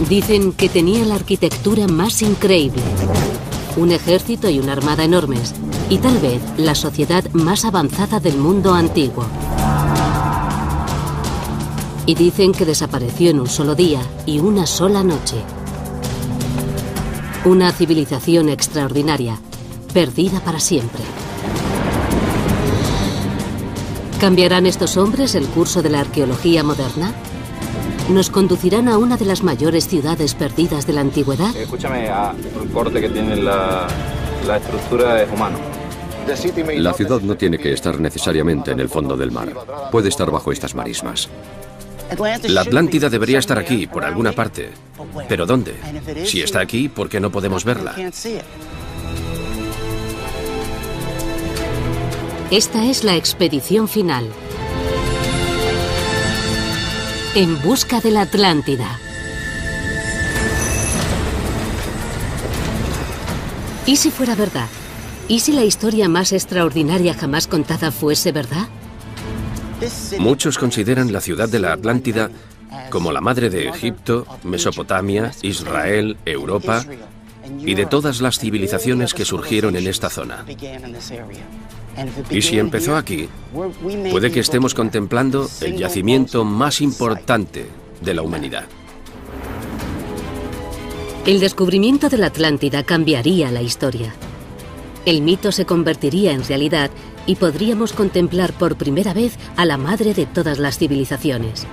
Dicen que tenía la arquitectura más increíble, un ejército y una armada enormes, y tal vez la sociedad más avanzada del mundo antiguo. Y dicen que desapareció en un solo día y una sola noche. Una civilización extraordinaria, perdida para siempre. ¿Cambiarán estos hombres el curso de la arqueología moderna? ¿Nos conducirán a una de las mayores ciudades perdidas de la antigüedad? Escúchame, el corte que tiene la estructura es humano. La ciudad no tiene que estar necesariamente en el fondo del mar. Puede estar bajo estas marismas. La Atlántida debería estar aquí, por alguna parte. ¿Pero dónde? Si está aquí, ¿por qué no podemos verla? Esta es la expedición final. En busca de la Atlántida. ¿Y si fuera verdad? ¿Y si la historia más extraordinaria jamás contada fuese verdad? Muchos consideran la ciudad de la Atlántida como la madre de Egipto, Mesopotamia, Israel, Europa y de todas las civilizaciones que surgieron en esta zona. Y si empezó aquí, puede que estemos contemplando el yacimiento más importante de la humanidad. El descubrimiento de la Atlántida cambiaría la historia. El mito se convertiría en realidad y podríamos contemplar por primera vez a la madre de todas las civilizaciones.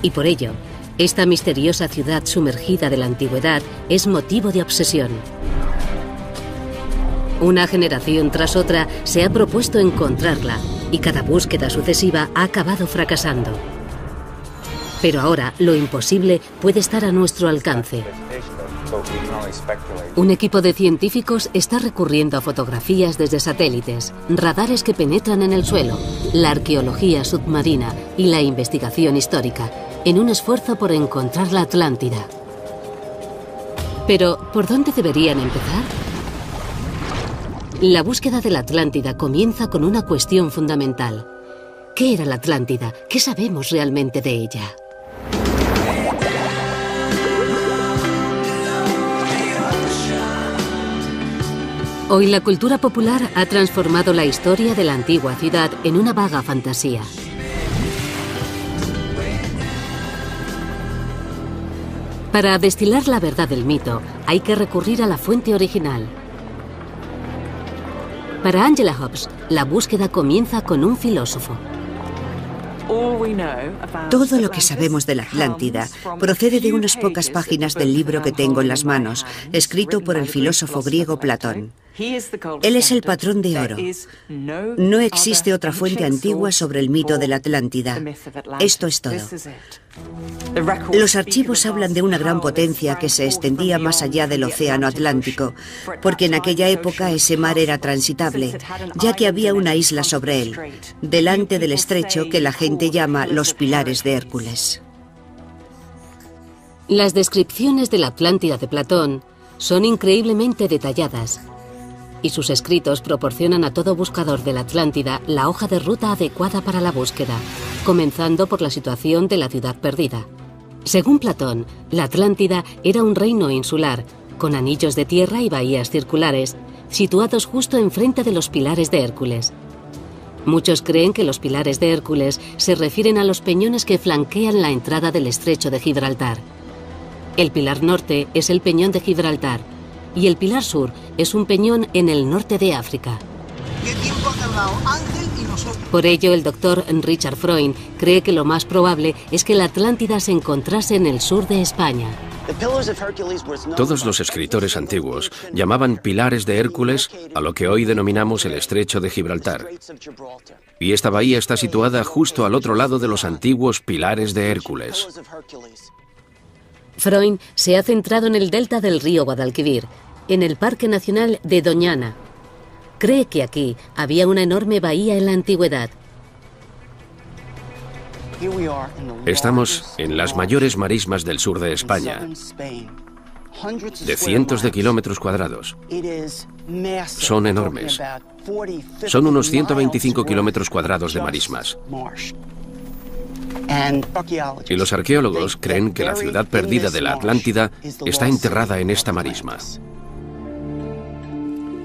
Y por ello, esta misteriosa ciudad sumergida de la antigüedad es motivo de obsesión. Una generación tras otra se ha propuesto encontrarla y cada búsqueda sucesiva ha acabado fracasando. Pero ahora lo imposible puede estar a nuestro alcance. Un equipo de científicos está recurriendo a fotografías desde satélites, radares que penetran en el suelo, la arqueología submarina y la investigación histórica, en un esfuerzo por encontrar la Atlántida. Pero, ¿por dónde deberían empezar? La búsqueda de la Atlántida comienza con una cuestión fundamental. ¿Qué era la Atlántida? ¿Qué sabemos realmente de ella? Hoy la cultura popular ha transformado la historia de la antigua ciudad en una vaga fantasía. Para destilar la verdad del mito, hay que recurrir a la fuente original. Para Angela Hobbs, la búsqueda comienza con un filósofo. Todo lo que sabemos de la Atlántida procede de unas pocas páginas del libro que tengo en las manos, escrito por el filósofo griego Platón. Él es el patrón de oro. No existe otra fuente antigua sobre el mito de la Atlántida. Esto es todo. Los archivos hablan de una gran potencia que se extendía más allá del océano Atlántico, porque en aquella época ese mar era transitable, ya que había una isla sobre él, delante del estrecho que la gente llama los Pilares de Hércules. Las descripciones de la Atlántida de Platón son increíblemente detalladas, y sus escritos proporcionan a todo buscador de la Atlántida la hoja de ruta adecuada para la búsqueda, comenzando por la situación de la ciudad perdida. Según Platón, la Atlántida era un reino insular, con anillos de tierra y bahías circulares, situados justo enfrente de los Pilares de Hércules. Muchos creen que los Pilares de Hércules se refieren a los peñones que flanquean la entrada del estrecho de Gibraltar. El pilar norte es el peñón de Gibraltar, y el pilar sur es un peñón en el norte de África. Por ello, el doctor Richard Freund cree que lo más probable es que la Atlántida se encontrase en el sur de España. Todos los escritores antiguos llamaban Pilares de Hércules a lo que hoy denominamos el estrecho de Gibraltar. Y esta bahía está situada justo al otro lado de los antiguos Pilares de Hércules. Freund se ha centrado en el delta del río Guadalquivir, en el Parque Nacional de Doñana. Cree que aquí había una enorme bahía en la antigüedad. Estamos en las mayores marismas del sur de España, de cientos de kilómetros cuadrados. Son enormes. Son unos 125 kilómetros cuadrados de marismas. Y los arqueólogos creen que la ciudad perdida de la Atlántida está enterrada en esta marisma.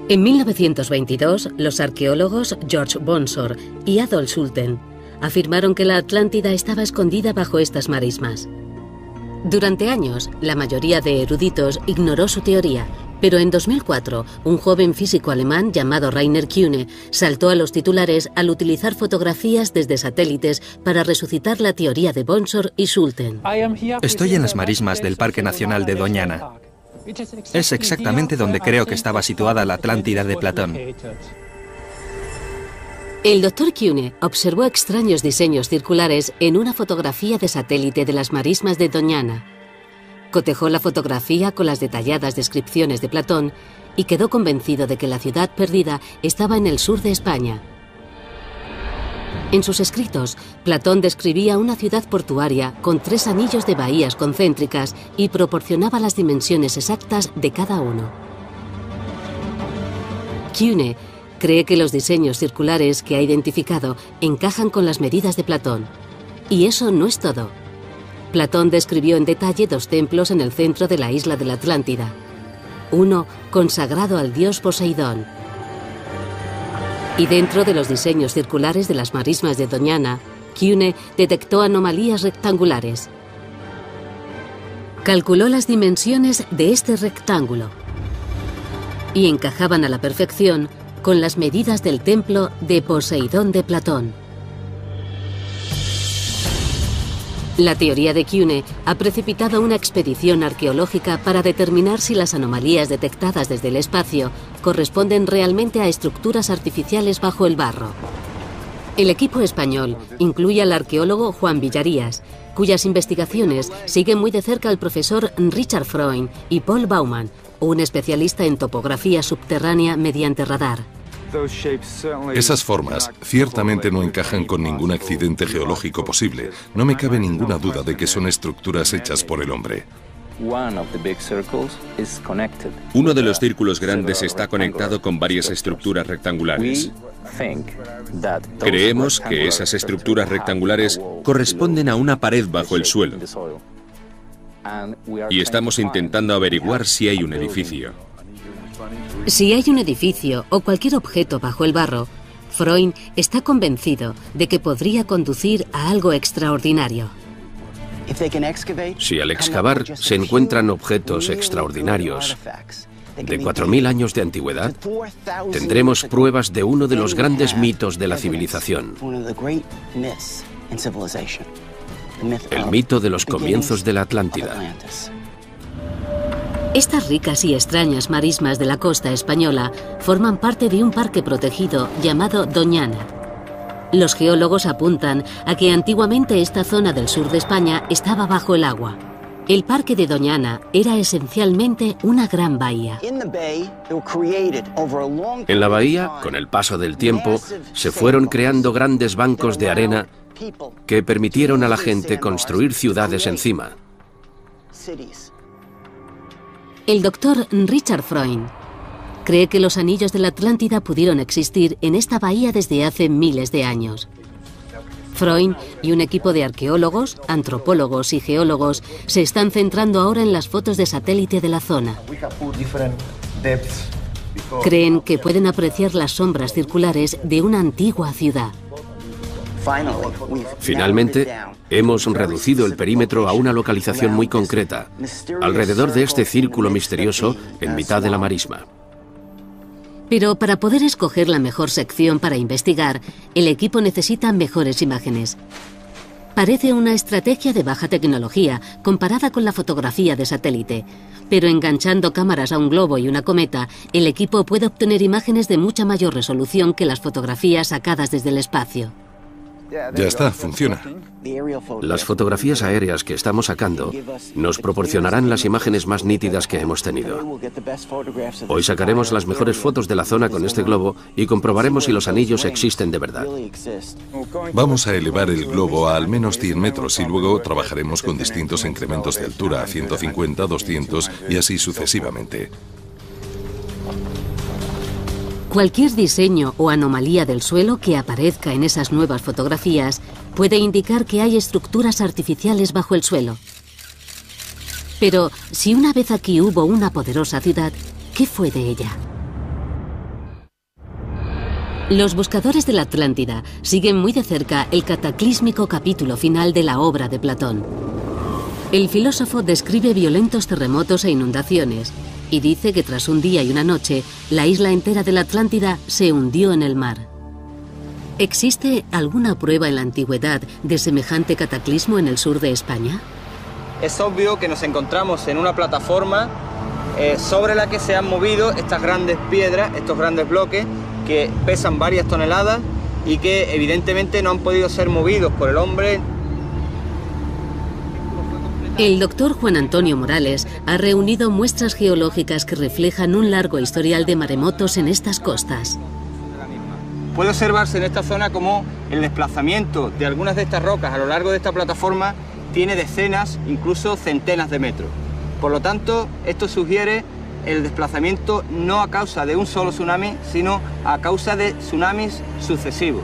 En 1922, los arqueólogos George Bonsor y Adolf Schulten afirmaron que la Atlántida estaba escondida bajo estas marismas. Durante años, la mayoría de eruditos ignoró su teoría, pero en 2004, un joven físico alemán llamado Rainer Kühne saltó a los titulares al utilizar fotografías desde satélites para resucitar la teoría de Bonsor y Schulten. Estoy en las marismas del Parque Nacional de Doñana. Es exactamente donde creo que estaba situada la Atlántida de Platón. El Dr. Kühne observó extraños diseños circulares en una fotografía de satélite de las marismas de Doñana. Cotejó la fotografía con las detalladas descripciones de Platón y quedó convencido de que la ciudad perdida estaba en el sur de España. En sus escritos, Platón describía una ciudad portuaria con 3 anillos de bahías concéntricas y proporcionaba las dimensiones exactas de cada uno. Kühne cree que los diseños circulares que ha identificado encajan con las medidas de Platón. Y eso no es todo. Platón describió en detalle 2 templos en el centro de la isla de la Atlántida. Uno consagrado al dios Poseidón. Y dentro de los diseños circulares de las marismas de Doñana, Kühne detectó anomalías rectangulares. Calculó las dimensiones de este rectángulo y encajaban a la perfección con las medidas del templo de Poseidón de Platón. La teoría de Kühne ha precipitado una expedición arqueológica para determinar si las anomalías detectadas desde el espacio corresponden realmente a estructuras artificiales bajo el barro. El equipo español incluye al arqueólogo Juan Villarías, cuyas investigaciones siguen muy de cerca al profesor Richard Freund y Paul Baumann, un especialista en topografía subterránea mediante radar. Esas formas ciertamente no encajan con ningún accidente geológico posible. No me cabe ninguna duda de que son estructuras hechas por el hombre. Uno de los círculos grandes está conectado con varias estructuras rectangulares. Creemos que esas estructuras rectangulares corresponden a una pared bajo el suelo. Y estamos intentando averiguar si hay un edificio. Si hay un edificio o cualquier objeto bajo el barro, Freund está convencido de que podría conducir a algo extraordinario. Si al excavar se encuentran objetos extraordinarios de 4000 años de antigüedad, tendremos pruebas de uno de los grandes mitos de la civilización. El mito de los comienzos de la Atlántida. Estas ricas y extrañas marismas de la costa española forman parte de un parque protegido llamado Doñana. Los geólogos apuntan a que antiguamente esta zona del sur de España estaba bajo el agua. El parque de Doñana era esencialmente una gran bahía. En la bahía, con el paso del tiempo, se fueron creando grandes bancos de arena que permitieron a la gente construir ciudades encima. El doctor Richard Freund cree que los anillos de la Atlántida pudieron existir en esta bahía desde hace miles de años. Freund y un equipo de arqueólogos, antropólogos y geólogos se están centrando ahora en las fotos de satélite de la zona. Creen que pueden apreciar las sombras circulares de una antigua ciudad. Finalmente, hemos reducido el perímetro a una localización muy concreta, alrededor de este círculo misterioso en mitad de la marisma. Pero para poder escoger la mejor sección para investigar, el equipo necesita mejores imágenes. Parece una estrategia de baja tecnología comparada con la fotografía de satélite, pero enganchando cámaras a un globo y una cometa, el equipo puede obtener imágenes de mucha mayor resolución que las fotografías sacadas desde el espacio. Ya está, funciona. Las fotografías aéreas que estamos sacando nos proporcionarán las imágenes más nítidas que hemos tenido. Hoy sacaremos las mejores fotos de la zona con este globo y comprobaremos si los anillos existen de verdad. Vamos a elevar el globo a al menos 100 metros y luego trabajaremos con distintos incrementos de altura, 150, 200 y así sucesivamente. Cualquier diseño o anomalía del suelo que aparezca en esas nuevas fotografías puede indicar que hay estructuras artificiales bajo el suelo. Pero si una vez aquí hubo una poderosa ciudad, ¿qué fue de ella? Los buscadores de la Atlántida siguen muy de cerca el cataclísmico capítulo final de la obra de Platón. El filósofo describe violentos terremotos e inundaciones y dice que tras un día y una noche, la isla entera de la Atlántida se hundió en el mar. ¿Existe alguna prueba en la antigüedad de semejante cataclismo en el sur de España? Es obvio que nos encontramos en una plataforma sobre la que se han movido estas grandes piedras, estos grandes bloques que pesan varias toneladas y que evidentemente no han podido ser movidos por el hombre. El doctor Juan Antonio Morales ha reunido muestras geológicas que reflejan un largo historial de maremotos en estas costas. Puede observarse en esta zona como el desplazamiento de algunas de estas rocas a lo largo de esta plataforma tiene decenas, incluso centenas de metros. Por lo tanto, esto sugiere el desplazamiento no a causa de un solo tsunami, sino a causa de tsunamis sucesivos.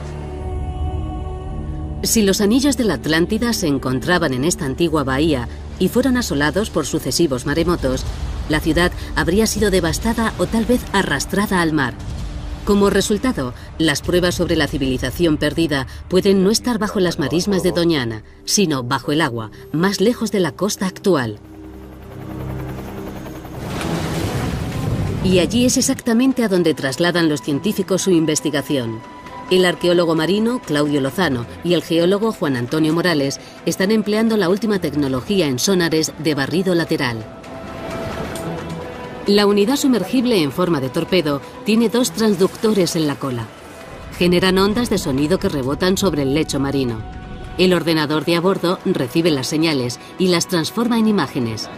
Si los anillos de la Atlántida se encontraban en esta antigua bahía y fueron asolados por sucesivos maremotos, la ciudad habría sido devastada o tal vez arrastrada al mar. Como resultado, las pruebas sobre la civilización perdida pueden no estar bajo las marismas de Doñana, sino bajo el agua, más lejos de la costa actual. Y allí es exactamente a donde trasladan los científicos su investigación. El arqueólogo marino Claudio Lozano y el geólogo Juan Antonio Morales están empleando la última tecnología en sonares de barrido lateral. La unidad sumergible en forma de torpedo tiene dos transductores en la cola. Generan ondas de sonido que rebotan sobre el lecho marino. El ordenador de a bordo recibe las señales y las transforma en imágenes.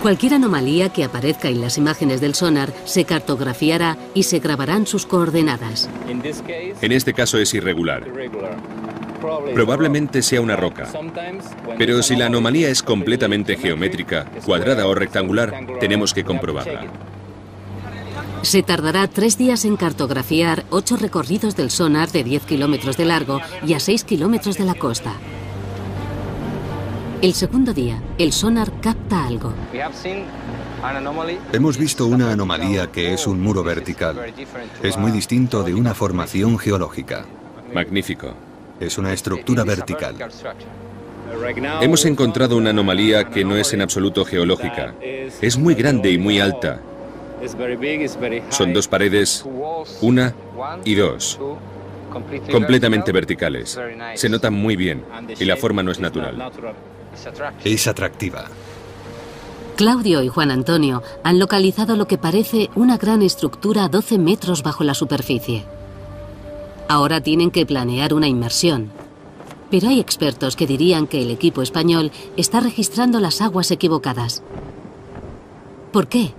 Cualquier anomalía que aparezca en las imágenes del sonar se cartografiará y se grabarán sus coordenadas. En este caso es irregular. Probablemente sea una roca. Pero si la anomalía es completamente geométrica, cuadrada o rectangular, tenemos que comprobarla. Se tardará 3 días en cartografiar 8 recorridos del sonar de 10 kilómetros de largo y a 6 kilómetros de la costa. El segundo día, el sonar capta algo. Hemos visto una anomalía que es un muro vertical. Es muy distinto de una formación geológica. Magnífico. Es una estructura vertical. Hemos encontrado una anomalía que no es en absoluto geológica. Es muy grande y muy alta. Son 2 paredes, 1 y 2, completamente verticales. Se notan muy bien y la forma no es natural. Es atractiva. Claudio y Juan Antonio han localizado lo que parece una gran estructura a 12 metros bajo la superficie. Ahora tienen que planear una inmersión. Pero hay expertos que dirían que el equipo español está registrando las aguas equivocadas. ¿Por qué?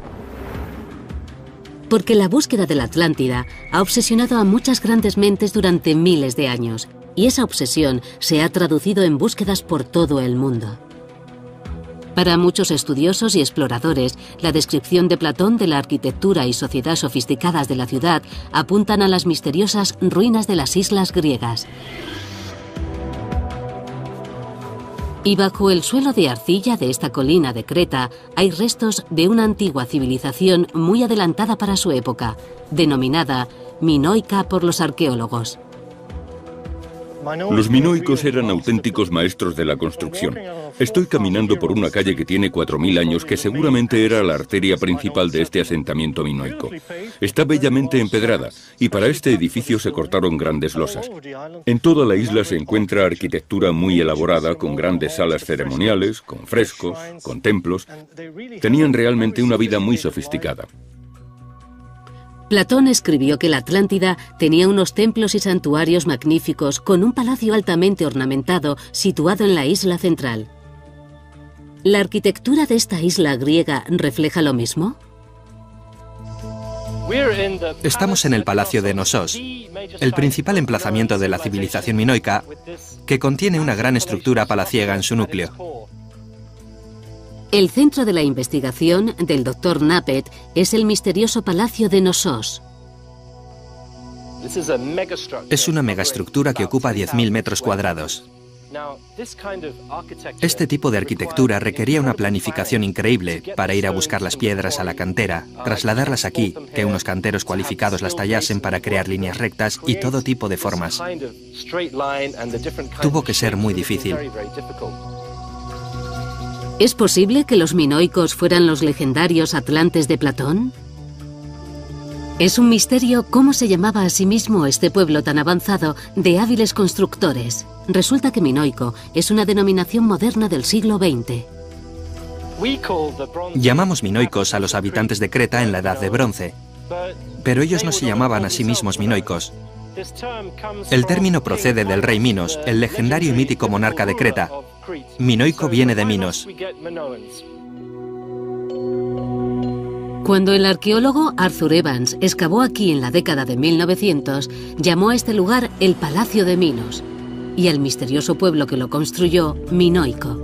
Porque la búsqueda de la Atlántida ha obsesionado a muchas grandes mentes durante miles de años, y esa obsesión se ha traducido en búsquedas por todo el mundo. Para muchos estudiosos y exploradores, la descripción de Platón de la arquitectura y sociedad sofisticadas de la ciudad apuntan a las misteriosas ruinas de las islas griegas. Y bajo el suelo de arcilla de esta colina de Creta hay restos de una antigua civilización muy adelantada para su época, denominada minoica por los arqueólogos. Los minoicos eran auténticos maestros de la construcción. Estoy caminando por una calle que tiene 4000 años, que seguramente era la arteria principal de este asentamiento minoico. Está bellamente empedrada y para este edificio se cortaron grandes losas. En toda la isla se encuentra arquitectura muy elaborada, con grandes salas ceremoniales, con frescos, con templos. Tenían realmente una vida muy sofisticada. Platón escribió que la Atlántida tenía unos templos y santuarios magníficos con un palacio altamente ornamentado situado en la isla central. ¿La arquitectura de esta isla griega refleja lo mismo? Estamos en el Palacio de Knossos, el principal emplazamiento de la civilización minoica, que contiene una gran estructura palaciega en su núcleo. El centro de la investigación del Dr. Knappett es el misterioso Palacio de Knossos. Es una megaestructura que ocupa 10.000 metros cuadrados. Este tipo de arquitectura requería una planificación increíble para ir a buscar las piedras a la cantera, trasladarlas aquí, que unos canteros cualificados las tallasen para crear líneas rectas y todo tipo de formas. Tuvo que ser muy difícil. ¿Es posible que los minoicos fueran los legendarios atlantes de Platón? Es un misterio cómo se llamaba a sí mismo este pueblo tan avanzado de hábiles constructores. Resulta que minoico es una denominación moderna del siglo XX. Llamamos minoicos a los habitantes de Creta en la Edad de Bronce, pero ellos no se llamaban a sí mismos minoicos. El término procede del rey Minos, el legendario y mítico monarca de Creta. Minoico viene de Minos. Cuando el arqueólogo Arthur Evans excavó aquí en la década de 1900, llamó a este lugar el Palacio de Minos y al misterioso pueblo que lo construyó, minoico.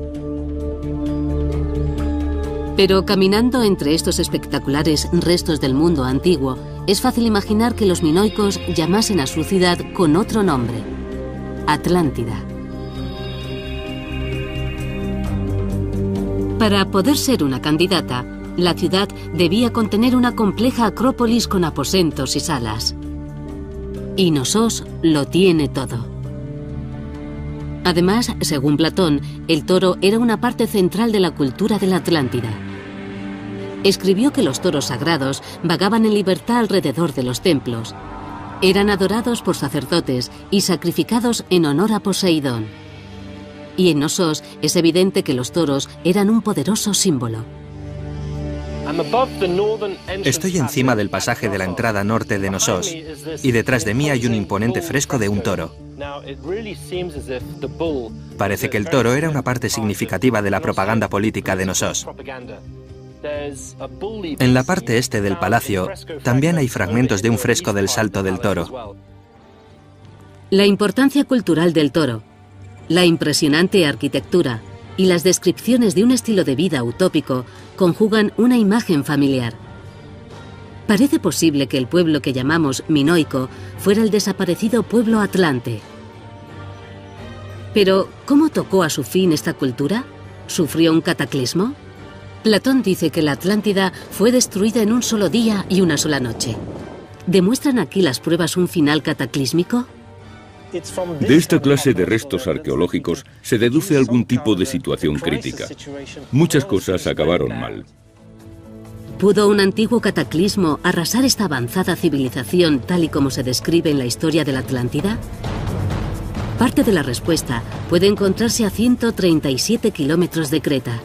Pero caminando entre estos espectaculares restos del mundo antiguo, es fácil imaginar que los minoicos llamasen a su ciudad con otro nombre: Atlántida. Para poder ser una candidata, la ciudad debía contener una compleja acrópolis con aposentos y salas. Y Knossos lo tiene todo. Además, según Platón, el toro era una parte central de la cultura de la Atlántida. Escribió que los toros sagrados vagaban en libertad alrededor de los templos. Eran adorados por sacerdotes y sacrificados en honor a Poseidón. Y en Knossos es evidente que los toros eran un poderoso símbolo. Estoy encima del pasaje de la entrada norte de Knossos y detrás de mí hay un imponente fresco de un toro. Parece que el toro era una parte significativa de la propaganda política de Knossos. En la parte este del palacio también hay fragmentos de un fresco del Salto del Toro. La importancia cultural del toro, la impresionante arquitectura y las descripciones de un estilo de vida utópico conjugan una imagen familiar. Parece posible que el pueblo que llamamos minoico fuera el desaparecido pueblo atlante. Pero, ¿cómo tocó a su fin esta cultura? ¿Sufrió un cataclismo? Platón dice que la Atlántida fue destruida en un solo día y una sola noche. ¿Demuestran aquí las pruebas un final cataclísmico? De esta clase de restos arqueológicos se deduce algún tipo de situación crítica. Muchas cosas acabaron mal. ¿Pudo un antiguo cataclismo arrasar esta avanzada civilización tal y como se describe en la historia de la Atlántida? Parte de la respuesta puede encontrarse a 137 kilómetros de Creta.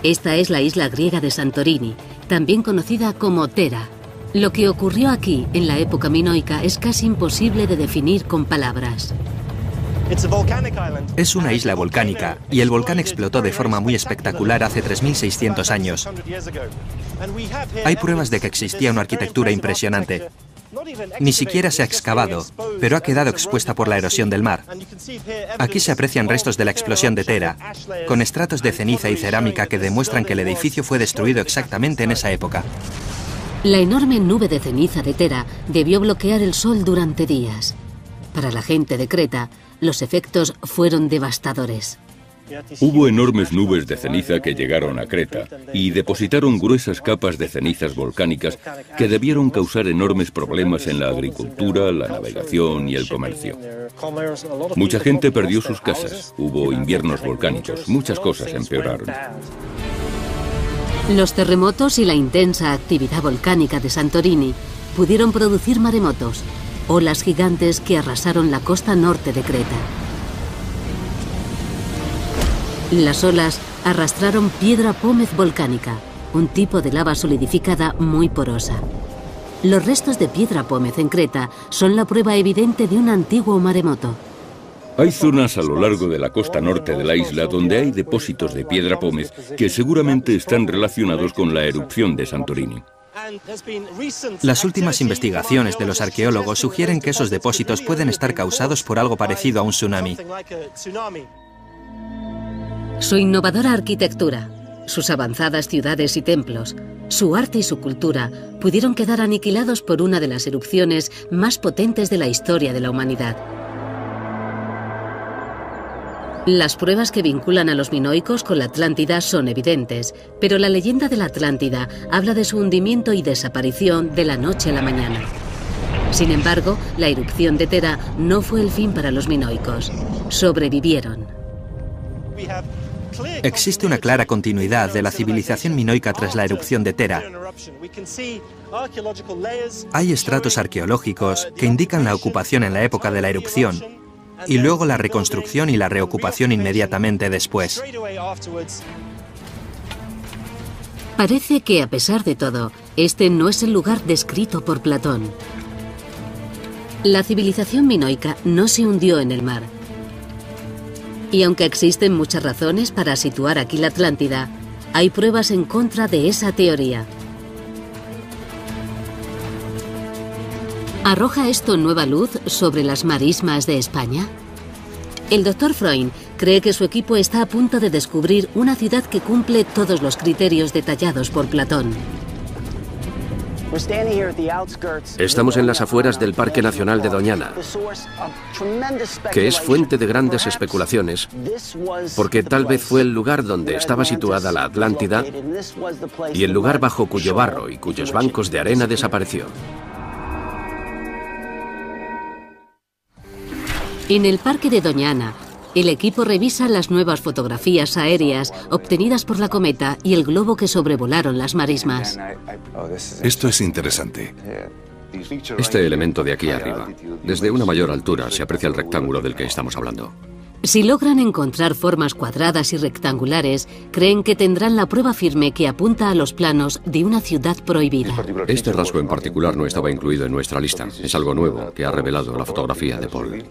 Esta es la isla griega de Santorini, también conocida como Thera. Lo que ocurrió aquí en la época minoica es casi imposible de definir con palabras. Es una isla volcánica y el volcán explotó de forma muy espectacular hace 3.600 años. Hay pruebas de que existía una arquitectura impresionante. Ni siquiera se ha excavado, pero ha quedado expuesta por la erosión del mar. Aquí se aprecian restos de la explosión de Thera, con estratos de ceniza y cerámica que demuestran que el edificio fue destruido exactamente en esa época. La enorme nube de ceniza de Thera debió bloquear el sol durante días. Para la gente de Creta, los efectos fueron devastadores. Hubo enormes nubes de ceniza que llegaron a Creta y depositaron gruesas capas de cenizas volcánicas que debieron causar enormes problemas en la agricultura, la navegación y el comercio. Mucha gente perdió sus casas, hubo inviernos volcánicos, muchas cosas empeoraron. Los terremotos y la intensa actividad volcánica de Santorini pudieron producir maremotos, olas gigantes que arrasaron la costa norte de Creta. Las olas arrastraron piedra pómez volcánica, un tipo de lava solidificada muy porosa. Los restos de piedra pómez en Creta son la prueba evidente de un antiguo maremoto. Hay zonas a lo largo de la costa norte de la isla donde hay depósitos de piedra pómez que seguramente están relacionados con la erupción de Santorini. Las últimas investigaciones de los arqueólogos sugieren que esos depósitos pueden estar causados por algo parecido a un tsunami. Su innovadora arquitectura, sus avanzadas ciudades y templos, Su arte y su cultura pudieron quedar aniquilados por una de las erupciones más potentes de la historia de la humanidad. Las pruebas que vinculan a los minoicos con la Atlántida son evidentes, pero la leyenda de la Atlántida habla de su hundimiento y desaparición de la noche a la mañana. Sin embargo, la erupción de Thera no fue el fin para los minoicos. Sobrevivieron. Existe una clara continuidad de la civilización minoica tras la erupción de Thera. Hay estratos arqueológicos que indican la ocupación en la época de la erupción y luego la reconstrucción y la reocupación inmediatamente después. Parece que, a pesar de todo, este no es el lugar descrito por Platón. La civilización minoica no se hundió en el mar. Y aunque existen muchas razones para situar aquí la Atlántida, hay pruebas en contra de esa teoría. ¿Arroja esto nueva luz sobre las marismas de España? El Dr. Freund cree que su equipo está a punto de descubrir una ciudad que cumple todos los criterios detallados por Platón. Estamos en las afueras del Parque Nacional de Doñana, que es fuente de grandes especulaciones, porque tal vez fue el lugar donde estaba situada la Atlántida y el lugar bajo cuyo barro y cuyos bancos de arena desapareció. En el Parque de Doñana, el equipo revisa las nuevas fotografías aéreas obtenidas por la cometa y el globo que sobrevolaron las marismas. Esto es interesante. Este elemento de aquí arriba, desde una mayor altura se aprecia el rectángulo del que estamos hablando. Si logran encontrar formas cuadradas y rectangulares, creen que tendrán la prueba firme que apunta a los planos de una ciudad prohibida. Este rasgo en particular no estaba incluido en nuestra lista. Es algo nuevo que ha revelado la fotografía de Paul.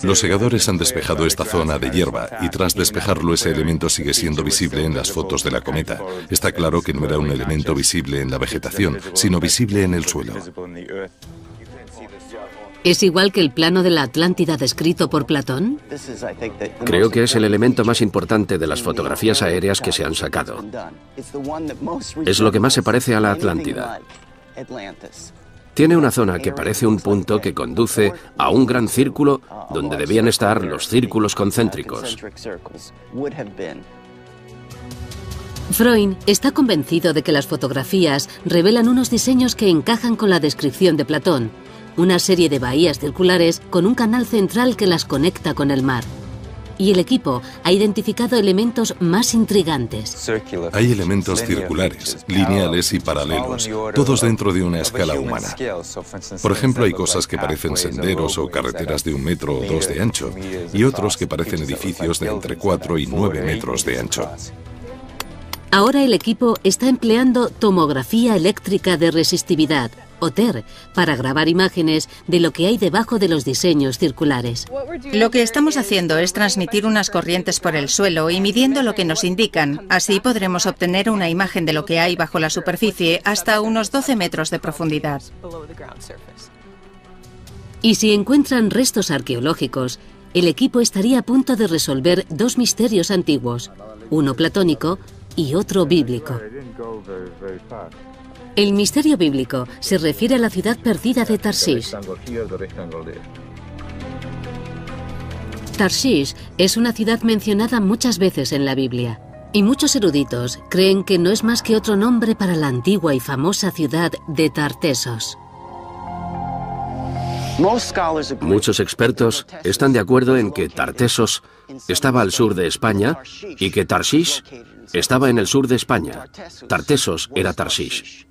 Los segadores han despejado esta zona de hierba y tras despejarlo ese elemento sigue siendo visible en las fotos de la cometa. Está claro que no era un elemento visible en la vegetación, sino visible en el suelo. ¿Es igual que el plano de la Atlántida descrito por Platón? Creo que es el elemento más importante de las fotografías aéreas que se han sacado. Es lo que más se parece a la Atlántida. Tiene una zona que parece un punto que conduce a un gran círculo donde debían estar los círculos concéntricos. Freund está convencido de que las fotografías revelan unos diseños que encajan con la descripción de Platón, una serie de bahías circulares con un canal central que las conecta con el mar. Y el equipo ha identificado elementos más intrigantes. Hay elementos circulares, lineales y paralelos, todos dentro de una escala humana. Por ejemplo, hay cosas que parecen senderos o carreteras de 1 metro o 2 de ancho, y otros que parecen edificios de entre 4 y 9 metros de ancho. Ahora el equipo está empleando tomografía eléctrica de resistividad, o TER, para grabar imágenes de lo que hay debajo de los diseños circulares. Lo que estamos haciendo es transmitir unas corrientes por el suelo y midiendo lo que nos indican. Así podremos obtener una imagen de lo que hay bajo la superficie hasta unos 12 metros de profundidad. Y si encuentran restos arqueológicos, el equipo estaría a punto de resolver 2 misterios antiguos, uno platónico y otro bíblico. El misterio bíblico se refiere a la ciudad perdida de Tarshish. Tarshish es una ciudad mencionada muchas veces en la Biblia, y muchos eruditos creen que no es más que otro nombre para la antigua y famosa ciudad de Tartesos. Muchos expertos están de acuerdo en que Tartesos estaba al sur de España y que Tarshish estaba en el sur de España. Tartesos era Tarshish.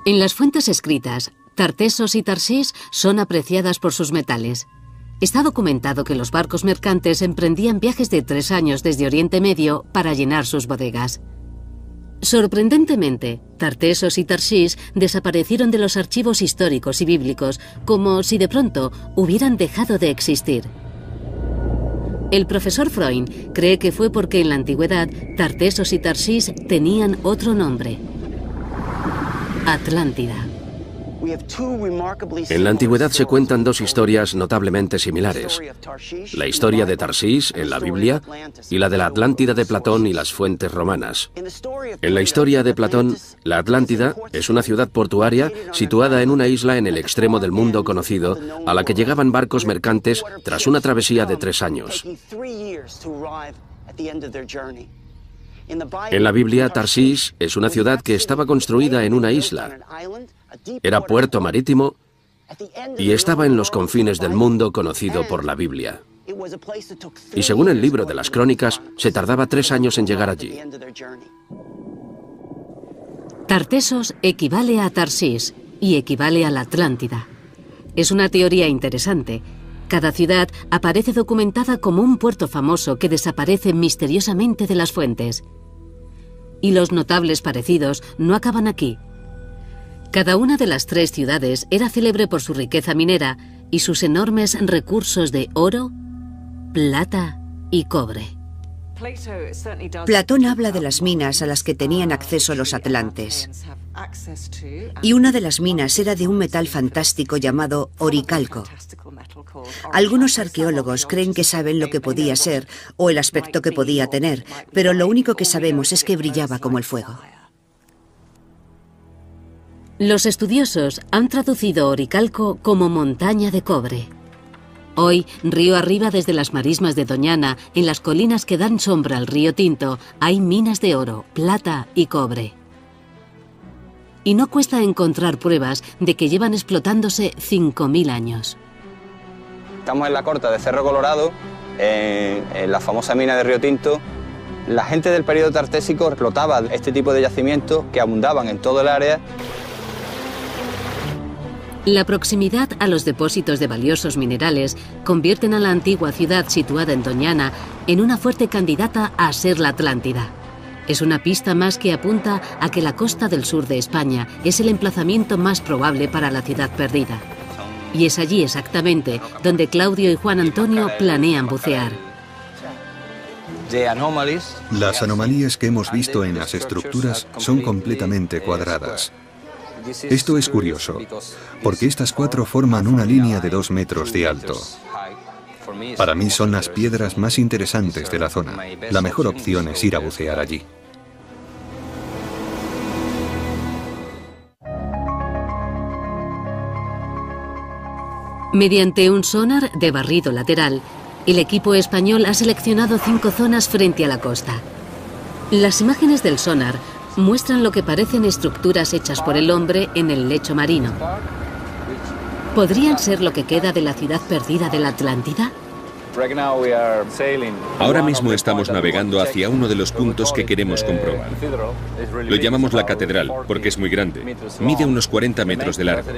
En las fuentes escritas, Tartesos y Tarshish son apreciadas por sus metales. Está documentado que los barcos mercantes emprendían viajes de 3 años desde Oriente Medio para llenar sus bodegas. Sorprendentemente, Tartesos y Tarshish desaparecieron de los archivos históricos y bíblicos, como si de pronto hubieran dejado de existir. El profesor Freund cree que fue porque en la antigüedad Tartesos y Tarshish tenían otro nombre: Atlántida. En la antigüedad se cuentan dos historias notablemente similares. La historia de Tarsís, en la Biblia, y la de la Atlántida de Platón y las fuentes romanas. En la historia de Platón, la Atlántida es una ciudad portuaria situada en una isla en el extremo del mundo conocido, a la que llegaban barcos mercantes tras una travesía de 3 años. En la Biblia, Tarsís es una ciudad que estaba construida en una isla. Era puerto marítimo y estaba en los confines del mundo conocido por la Biblia. Y según el libro de las Crónicas, se tardaba 3 años en llegar allí. Tartessos equivale a Tarsís y equivale a la Atlántida. Es una teoría interesante. Cada ciudad aparece documentada como un puerto famoso que desaparece misteriosamente de las fuentes. Y los notables parecidos no acaban aquí. Cada una de las 3 ciudades era célebre por su riqueza minera y sus enormes recursos de oro, plata y cobre. Platón habla de las minas a las que tenían acceso los atlantes. Y una de las minas era de un metal fantástico llamado oricalco. Algunos arqueólogos creen que saben lo que podía ser o el aspecto que podía tener, pero lo único que sabemos es que brillaba como el fuego. Los estudiosos han traducido oricalco como montaña de cobre. Hoy, río arriba desde las marismas de Doñana, en las colinas que dan sombra al río Tinto, hay minas de oro, plata y cobre. Y no cuesta encontrar pruebas de que llevan explotándose 5.000 años. Estamos en la corta de Cerro Colorado, en la famosa mina de Río Tinto. La gente del periodo tartésico explotaba este tipo de yacimientos que abundaban en todo el área. La proximidad a los depósitos de valiosos minerales convierten a la antigua ciudad situada en Doñana en una fuerte candidata a ser la Atlántida. Es una pista más que apunta a que la costa del sur de España es el emplazamiento más probable para la ciudad perdida. Y es allí exactamente donde Claudio y Juan Antonio planean bucear. Las anomalías que hemos visto en las estructuras son completamente cuadradas. Esto es curioso, porque estas 4 forman una línea de 2 metros de alto. Para mí son las piedras más interesantes de la zona. La mejor opción es ir a bucear allí. Mediante un sonar de barrido lateral, el equipo español ha seleccionado 5 zonas frente a la costa. Las imágenes del sonar muestran lo que parecen estructuras hechas por el hombre en el lecho marino. ¿Podrían ser lo que queda de la ciudad perdida de la Atlántida? Ahora mismo estamos navegando hacia uno de los puntos que queremos comprobar. Lo llamamos la catedral porque es muy grande. Mide unos 40 metros de largo.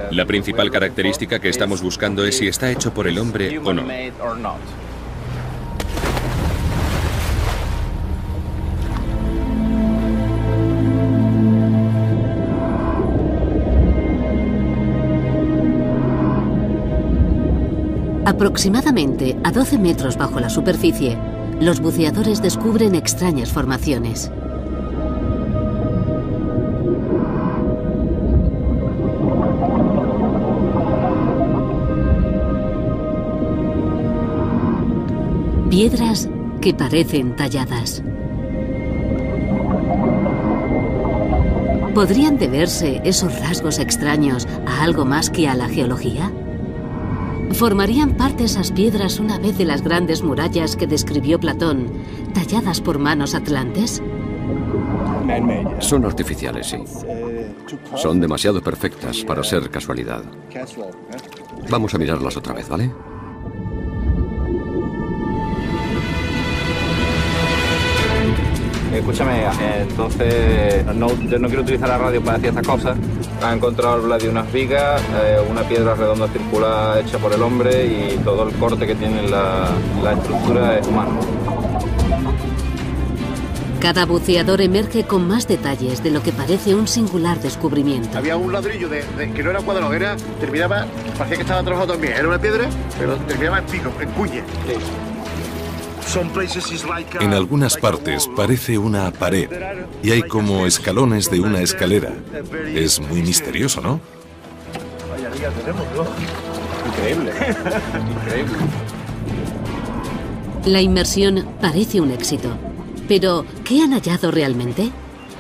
La principal característica que estamos buscando es si está hecho por el hombre o no. Aproximadamente a 12 metros bajo la superficie, los buceadores descubren extrañas formaciones. Piedras que parecen talladas. ¿Podrían deberse esos rasgos extraños a algo más que a la geología? ¿Formarían parte esas piedras una vez de las grandes murallas que describió Platón, talladas por manos atlantes? Son artificiales, sí. Son demasiado perfectas para ser casualidad. Vamos a mirarlas otra vez, ¿vale? Escúchame, entonces yo no quiero utilizar la radio para decir estas cosas. Han encontrado de unas vigas, una piedra redonda circular hecha por el hombre y todo el corte que tiene la estructura es humano. Cada buceador emerge con más detalles de lo que parece un singular descubrimiento. Había un ladrillo que no era cuadrado, terminaba, parecía que estaba trabajado también. Era una piedra, pero terminaba en pico, en cuña. Sí. En algunas partes parece una pared y hay como escalones de una escalera. Es muy misterioso, ¿no? ya tenemos, ¿no? Increíble, increíble. La inmersión parece un éxito. Pero, ¿qué han hallado realmente?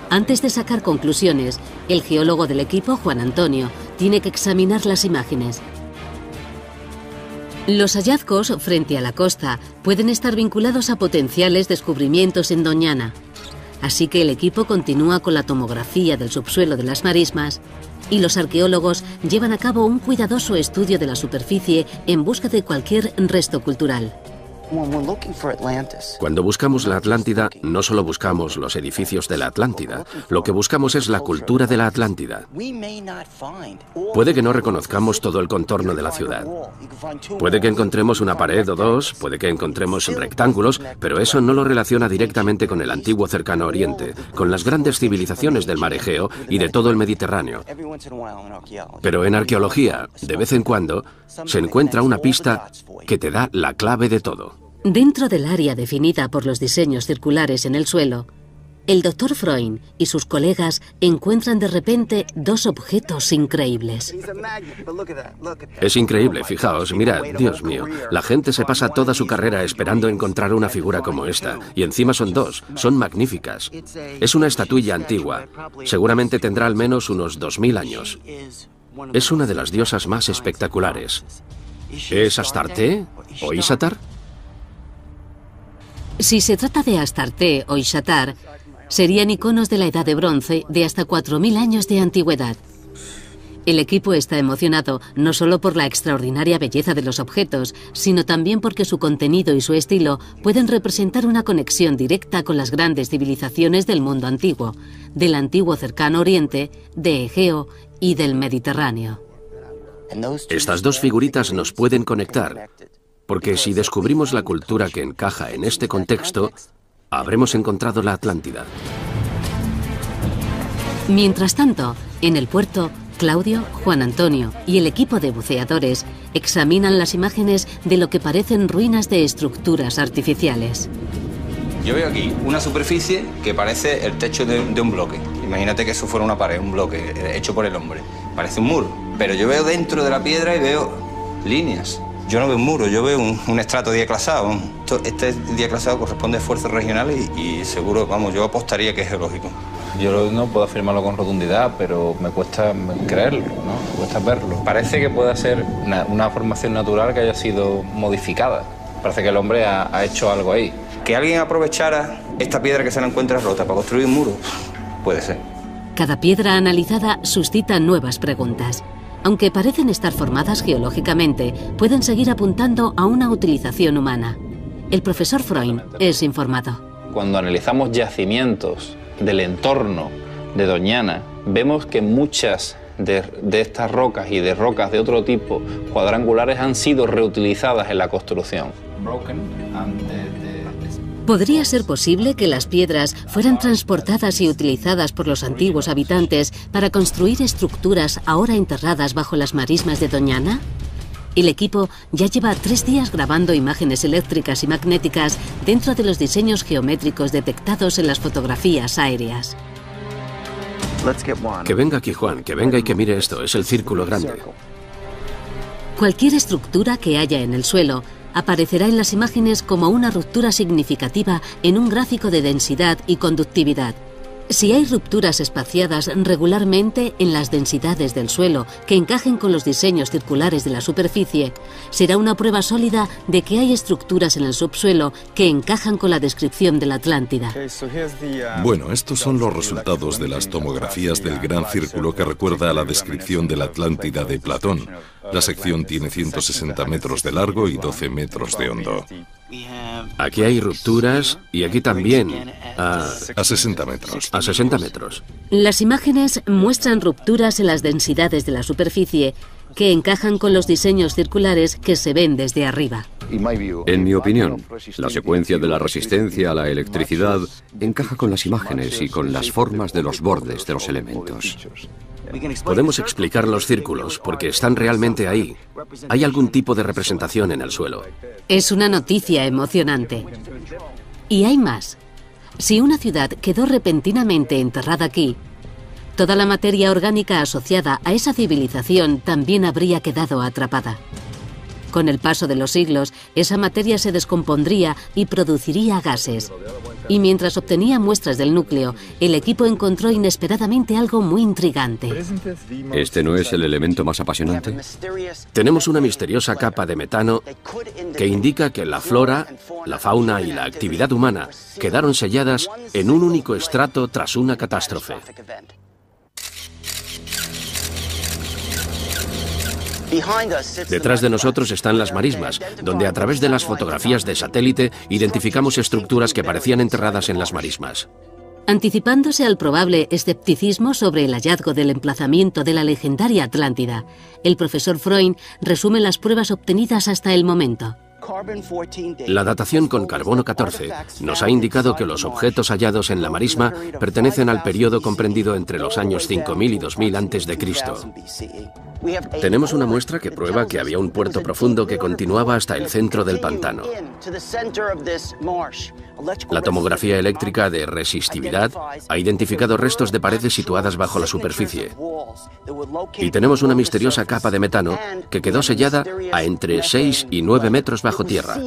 Antes de sacar conclusiones, el geólogo del equipo, Juan Antonio, tiene que examinar las imágenes. Los hallazgos frente a la costa pueden estar vinculados a potenciales descubrimientos en Doñana. Así que el equipo continúa con la tomografía del subsuelo de las marismas y los arqueólogos llevan a cabo un cuidadoso estudio de la superficie en busca de cualquier resto cultural. Cuando buscamos la Atlántida, no solo buscamos los edificios de la Atlántida, lo que buscamos es la cultura de la Atlántida. Puede que no reconozcamos todo el contorno de la ciudad. Puede que encontremos una pared o dos, puede que encontremos rectángulos, pero eso no lo relaciona directamente con el antiguo Cercano Oriente, con las grandes civilizaciones del mar Egeo y de todo el Mediterráneo. Pero en arqueología, de vez en cuando, se encuentra una pista que te da la clave de todo. Dentro del área definida por los diseños circulares en el suelo, el Dr. Freund y sus colegas encuentran de repente dos objetos increíbles. Es increíble, fijaos, mirad, Dios mío, la gente se pasa toda su carrera esperando encontrar una figura como esta, y encima son dos, son magníficas. Es una estatuilla antigua, seguramente tendrá al menos unos 2000 años. Es una de las diosas más espectaculares. ¿Es Astarte o Isatar? Si se trata de Astarte o Isatar, serían iconos de la Edad de Bronce de hasta 4000 años de antigüedad. El equipo está emocionado no solo por la extraordinaria belleza de los objetos, sino también porque su contenido y su estilo pueden representar una conexión directa con las grandes civilizaciones del mundo antiguo, del antiguo Cercano Oriente, de Egeo y del Mediterráneo. Estas dos figuritas nos pueden conectar, porque si descubrimos la cultura que encaja en este contexto, habremos encontrado la Atlántida. Mientras tanto, en el puerto, Claudio, Juan Antonio y el equipo de buceadores examinan las imágenes de lo que parecen ruinas de estructuras artificiales. Yo veo aquí una superficie que parece el techo de un bloque. Imagínate que eso fuera una pared, un bloque hecho por el hombre. Parece un muro, pero yo veo dentro de la piedra y veo líneas. Yo no veo un muro, yo veo un estrato diaclasado. Este diaclasado corresponde a esfuerzos regionales y seguro, vamos, yo apostaría que es geológico. Yo no puedo afirmarlo con rotundidad, pero me cuesta creerlo, ¿no? Me cuesta verlo. Parece que pueda ser una formación natural que haya sido modificada. Parece que el hombre ha hecho algo ahí. Que alguien aprovechara esta piedra que se la encuentra rota para construir un muro, puede ser. Cada piedra analizada suscita nuevas preguntas. Aunque parecen estar formadas geológicamente, pueden seguir apuntando a una utilización humana. El profesor Freund es informado. Cuando analizamos yacimientos del entorno de Doñana, vemos que muchas de estas rocas y de rocas de otro tipo, cuadrangulares, han sido reutilizadas en la construcción. ¿Podría ser posible que las piedras fueran transportadas y utilizadas por los antiguos habitantes para construir estructuras ahora enterradas bajo las marismas de Doñana? El equipo ya lleva 3 días grabando imágenes eléctricas y magnéticas dentro de los diseños geométricos detectados en las fotografías aéreas. Que venga aquí, Juan, que venga y que mire esto, es el círculo grande. Cualquier estructura que haya en el suelo aparecerá en las imágenes como una ruptura significativa en un gráfico de densidad y conductividad. Si hay rupturas espaciadas regularmente en las densidades del suelo que encajen con los diseños circulares de la superficie, será una prueba sólida de que hay estructuras en el subsuelo que encajan con la descripción de la Atlántida. Bueno, estos son los resultados de las tomografías del gran círculo que recuerda a la descripción de la Atlántida de Platón. La sección tiene 160 metros de largo y 12 metros de hondo. Aquí hay rupturas y aquí también, a 60 metros. A 60 metros. Las imágenes muestran rupturas en las densidades de la superficie que encajan con los diseños circulares que se ven desde arriba. En mi opinión, la secuencia de la resistencia a la electricidad encaja con las imágenes y con las formas de los bordes de los elementos. Podemos explicar los círculos porque están realmente ahí. Hay algún tipo de representación en el suelo. Es una noticia emocionante. Y hay más. Si una ciudad quedó repentinamente enterrada aquí, Toda la materia orgánica asociada a esa civilización también habría quedado atrapada. Con el paso de los siglos, esa materia se descompondría y produciría gases. Y mientras obtenía muestras del núcleo, el equipo encontró inesperadamente algo muy intrigante. ¿Este no es el elemento más apasionante? Tenemos una misteriosa capa de metano que indica que la flora, la fauna y la actividad humana quedaron selladas en un único estrato tras una catástrofe. Detrás de nosotros están las marismas, donde a través de las fotografías de satélite identificamos estructuras que parecían enterradas en las marismas. Anticipándose al probable escepticismo sobre el hallazgo del emplazamiento de la legendaria Atlántida, el profesor Freund resume las pruebas obtenidas hasta el momento. La datación con carbono 14 nos ha indicado que los objetos hallados en la marisma pertenecen al periodo comprendido entre los años 5000 y 2000 a.C. Tenemos una muestra que prueba que había un puerto profundo que continuaba hasta el centro del pantano. La tomografía eléctrica de resistividad ha identificado restos de paredes situadas bajo la superficie. Y tenemos una misteriosa capa de metano que quedó sellada a entre 6 y 9 metros bajo tierra.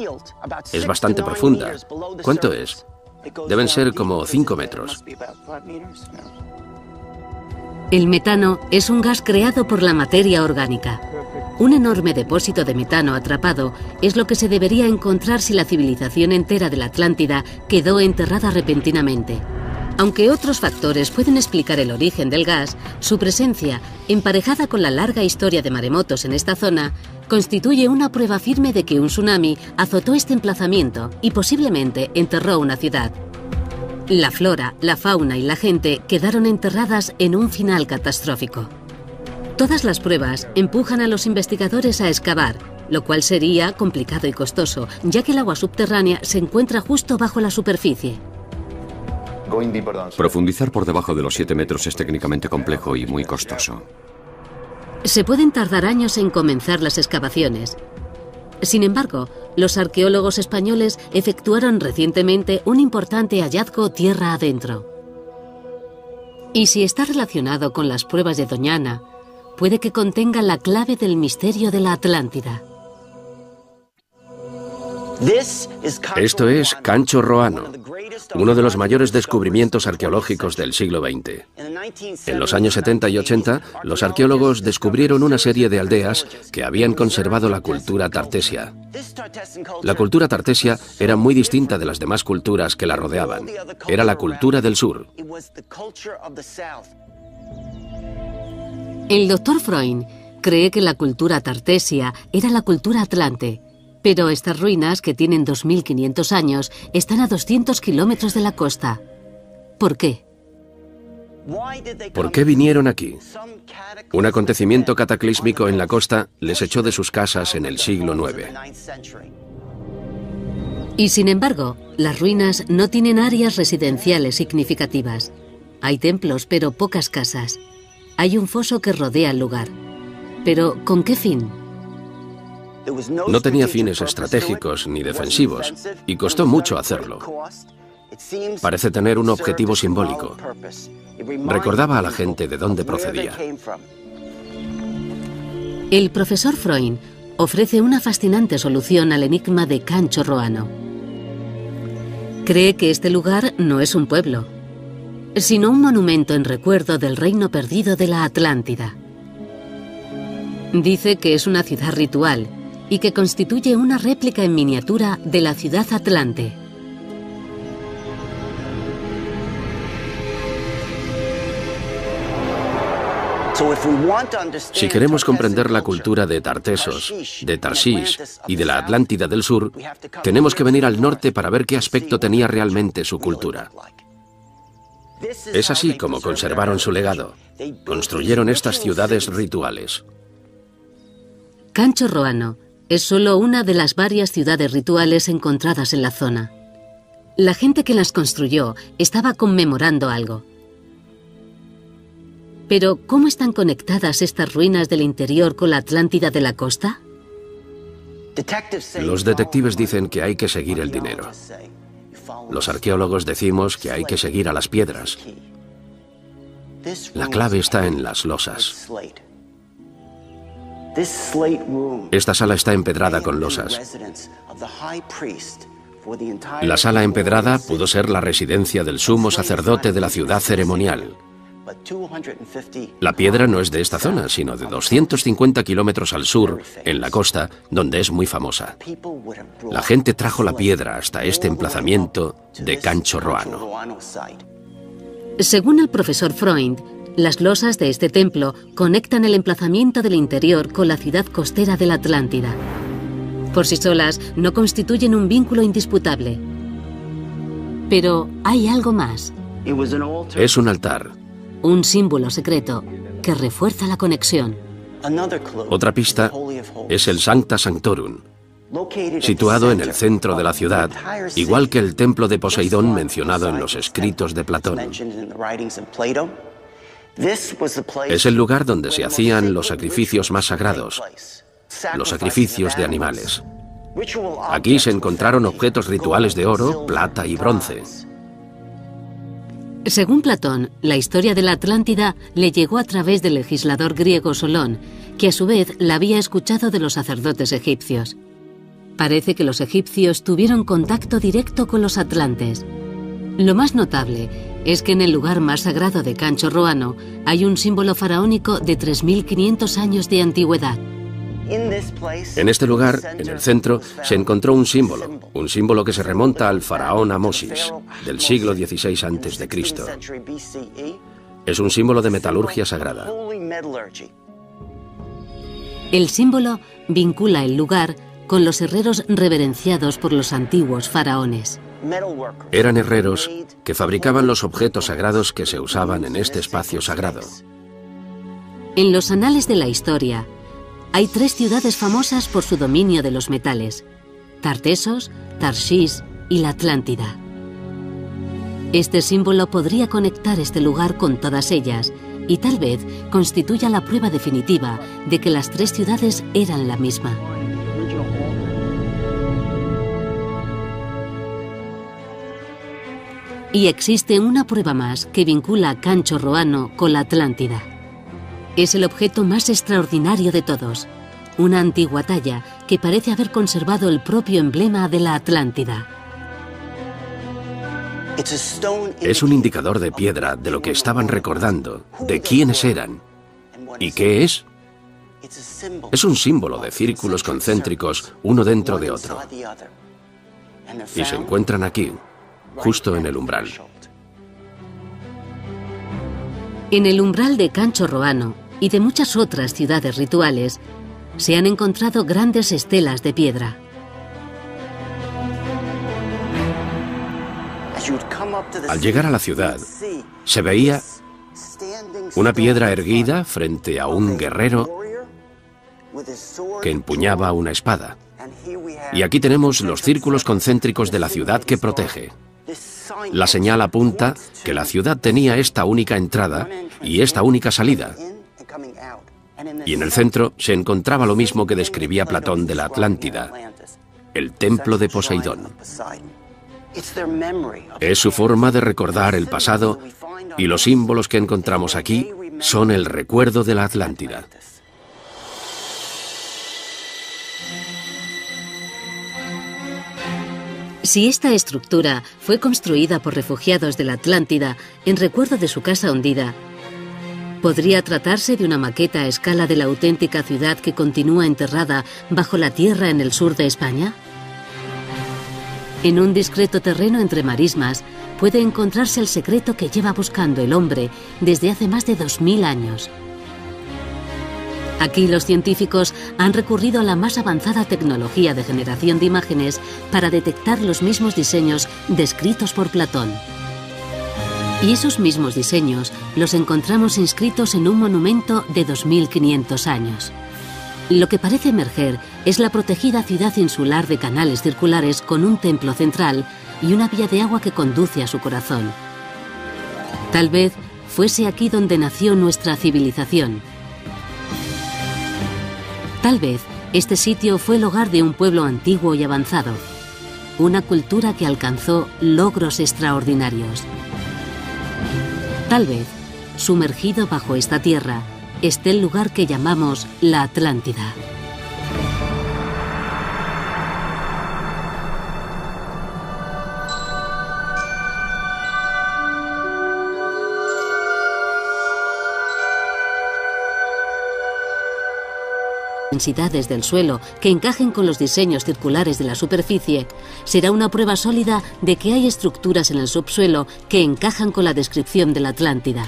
Es bastante profunda. ¿Cuánto es? Deben ser como 5 metros. El metano es un gas creado por la materia orgánica. Un enorme depósito de metano atrapado es lo que se debería encontrar si la civilización entera de la Atlántida quedó enterrada repentinamente. Aunque otros factores pueden explicar el origen del gas, su presencia, emparejada con la larga historia de maremotos en esta zona, constituye una prueba firme de que un tsunami azotó este emplazamiento y posiblemente enterró una ciudad. La flora, la fauna y la gente quedaron enterradas en un final catastrófico. Todas las pruebas empujan a los investigadores a excavar, lo cual sería complicado y costoso, ya que el agua subterránea se encuentra justo bajo la superficie. Profundizar por debajo de los 7 metros es técnicamente complejo y muy costoso. Se pueden tardar años en comenzar las excavaciones. Sin embargo, los arqueólogos españoles efectuaron recientemente un importante hallazgo tierra adentro. Y si está relacionado con las pruebas de Doñana, puede que contenga la clave del misterio de la Atlántida. Esto es Cancho Roano, uno de los mayores descubrimientos arqueológicos del siglo XX. En los años 70 y 80, los arqueólogos descubrieron una serie de aldeas que habían conservado la cultura tartesia. La cultura tartesia era muy distinta de las demás culturas que la rodeaban. Era la cultura del sur. El doctor Freund cree que la cultura tartesia era la cultura atlante, pero estas ruinas, que tienen 2500 años, están a 200 kilómetros de la costa. ¿Por qué? ¿Por qué vinieron aquí? Un acontecimiento cataclísmico en la costa les echó de sus casas en el siglo IX. Y sin embargo, las ruinas no tienen áreas residenciales significativas. Hay templos, pero pocas casas. Hay un foso que rodea el lugar. Pero, ¿con qué fin? No tenía fines estratégicos ni defensivos, y costó mucho hacerlo. Parece tener un objetivo simbólico. Recordaba a la gente de dónde procedía. El profesor Freund ofrece una fascinante solución al enigma de Cancho Roano. Cree que este lugar no es un pueblo, sino un monumento en recuerdo del reino perdido de la Atlántida. Dice que es una ciudad ritual y que constituye una réplica en miniatura de la ciudad Atlante. Si queremos comprender la cultura de Tartesos, de Tarshish y de la Atlántida del Sur, tenemos que venir al norte para ver qué aspecto tenía realmente su cultura. Es así como conservaron su legado. Construyeron estas ciudades rituales. Cancho Roano es solo una de las varias ciudades rituales encontradas en la zona. La gente que las construyó estaba conmemorando algo. Pero, ¿cómo están conectadas estas ruinas del interior con la Atlántida de la costa? Los detectives dicen que hay que seguir el dinero. Los arqueólogos decimos que hay que seguir a las piedras. La clave está en las losas. Esta sala está empedrada con losas. La sala empedrada pudo ser la residencia del sumo sacerdote de la ciudad ceremonial. La piedra no es de esta zona, sino de 250 kilómetros al sur, en la costa, donde es muy famosa. La gente trajo la piedra hasta este emplazamiento de Cancho Roano. Según el profesor Freund, las losas de este templo conectan el emplazamiento del interior con la ciudad costera de la Atlántida. Por sí solas no constituyen un vínculo indisputable. Pero hay algo más. Es un altar. Un símbolo secreto que refuerza la conexión. Otra pista es el Sancta Sanctorum, situado en el centro de la ciudad, igual que el templo de Poseidón mencionado en los escritos de Platón. Es el lugar donde se hacían los sacrificios más sagrados, los sacrificios de animales. Aquí se encontraron objetos rituales de oro, plata y bronce. Según Platón, la historia de la Atlántida le llegó a través del legislador griego Solón, que a su vez la había escuchado de los sacerdotes egipcios. Parece que los egipcios tuvieron contacto directo con los atlantes. Lo más notable es que en el lugar más sagrado de Cancho Roano hay un símbolo faraónico de 3.500 años de antigüedad. En este lugar, en el centro, se encontró un símbolo que se remonta al faraón Amosis, del siglo XVI a.C. Es un símbolo de metalurgia sagrada. El símbolo vincula el lugar con los herreros reverenciados por los antiguos faraones. Eran herreros que fabricaban los objetos sagrados que se usaban en este espacio sagrado. En los anales de la historia, hay 3 ciudades famosas por su dominio de los metales: Tartesos, Tarshish y la Atlántida. Este símbolo podría conectar este lugar con todas ellas y tal vez constituya la prueba definitiva de que las 3 ciudades eran la misma. Y existe una prueba más que vincula a Cancho Roano con la Atlántida. Es el objeto más extraordinario de todos, una antigua talla que parece haber conservado el propio emblema de la Atlántida. Es un indicador de piedra de lo que estaban recordando, de quiénes eran. ¿Y qué es? Es un símbolo de círculos concéntricos uno dentro de otro. Y se encuentran aquí, justo en el umbral. En el umbral de Cancho Roano y de muchas otras ciudades rituales, se han encontrado grandes estelas de piedra. Al llegar a la ciudad, se veía una piedra erguida frente a un guerrero que empuñaba una espada. Y aquí tenemos los círculos concéntricos de la ciudad que protege. La señal apunta que la ciudad tenía esta única entrada y esta única salida. Y en el centro se encontraba lo mismo que describía Platón de la Atlántida, el templo de Poseidón. Es su forma de recordar el pasado y los símbolos que encontramos aquí son el recuerdo de la Atlántida. Si esta estructura fue construida por refugiados de la Atlántida en recuerdo de su casa hundida, ¿podría tratarse de una maqueta a escala de la auténtica ciudad que continúa enterrada bajo la tierra en el sur de España? En un discreto terreno entre marismas puede encontrarse el secreto que lleva buscando el hombre desde hace más de 2000 años. Aquí los científicos han recurrido a la más avanzada tecnología de generación de imágenes para detectar los mismos diseños descritos por Platón. Y esos mismos diseños los encontramos inscritos en un monumento de 2500 años. Lo que parece emerger es la protegida ciudad insular de canales circulares con un templo central y una vía de agua que conduce a su corazón. Tal vez fuese aquí donde nació nuestra civilización. Tal vez este sitio fue el hogar de un pueblo antiguo y avanzado, una cultura que alcanzó logros extraordinarios. Tal vez sumergido bajo esta tierra, esté el lugar que llamamos la Atlántida. Densidades del suelo que encajen con los diseños circulares de la superficie será una prueba sólida de que hay estructuras en el subsuelo que encajan con la descripción de la Atlántida.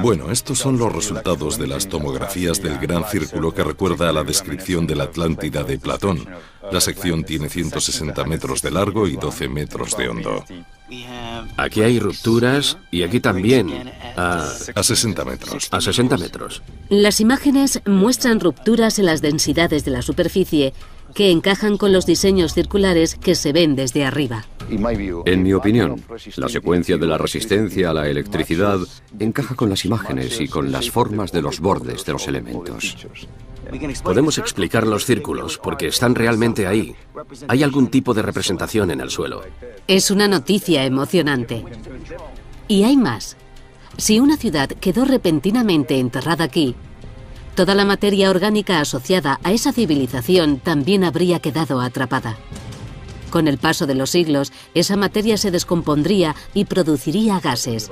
Bueno, estos son los resultados de las tomografías del gran círculo que recuerda a la descripción de la Atlántida de Platón. La sección tiene 160 metros de largo y 12 metros de hondo. Aquí hay rupturas y aquí también. A 60 metros. A 60 metros. Las imágenes muestran rupturas en las densidades de la superficie que encajan con los diseños circulares que se ven desde arriba. En mi opinión, la secuencia de la resistencia a la electricidad encaja con las imágenes y con las formas de los bordes de los elementos. Podemos explicar los círculos porque están realmente ahí. Hay algún tipo de representación en el suelo. Es una noticia emocionante. Y hay más. Si una ciudad quedó repentinamente enterrada aquí, toda la materia orgánica asociada a esa civilización también habría quedado atrapada. Con el paso de los siglos, esa materia se descompondría y produciría gases.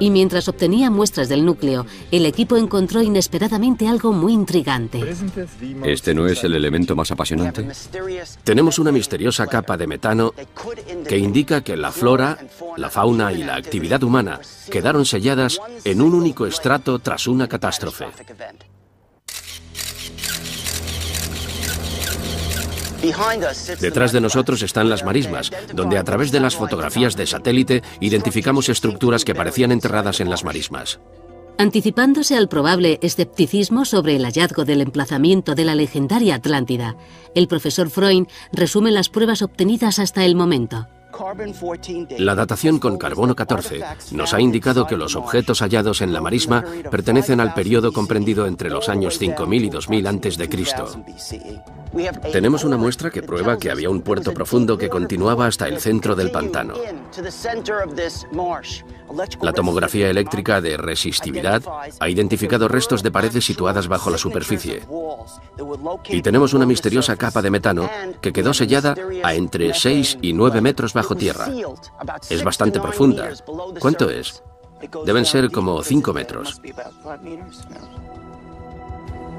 Y mientras obtenía muestras del núcleo, el equipo encontró inesperadamente algo muy intrigante. ¿Este no es el elemento más apasionante? Tenemos una misteriosa capa de metano que indica que la flora, la fauna y la actividad humana quedaron selladas en un único estrato tras una catástrofe. Detrás de nosotros están las marismas, donde a través de las fotografías de satélite identificamos estructuras que parecían enterradas en las marismas. Anticipándose al probable escepticismo sobre el hallazgo del emplazamiento de la legendaria Atlántida, el profesor Freund resume las pruebas obtenidas hasta el momento. La datación con carbono 14 nos ha indicado que los objetos hallados en la marisma pertenecen al periodo comprendido entre los años 5000 y 2000 a.C. Tenemos una muestra que prueba que había un puerto profundo que continuaba hasta el centro del pantano. La tomografía eléctrica de resistividad ha identificado restos de paredes situadas bajo la superficie. Y tenemos una misteriosa capa de metano que quedó sellada a entre 6 y 9 metros bajo tierra. Es bastante profunda. ¿Cuánto es? Deben ser como 5 metros.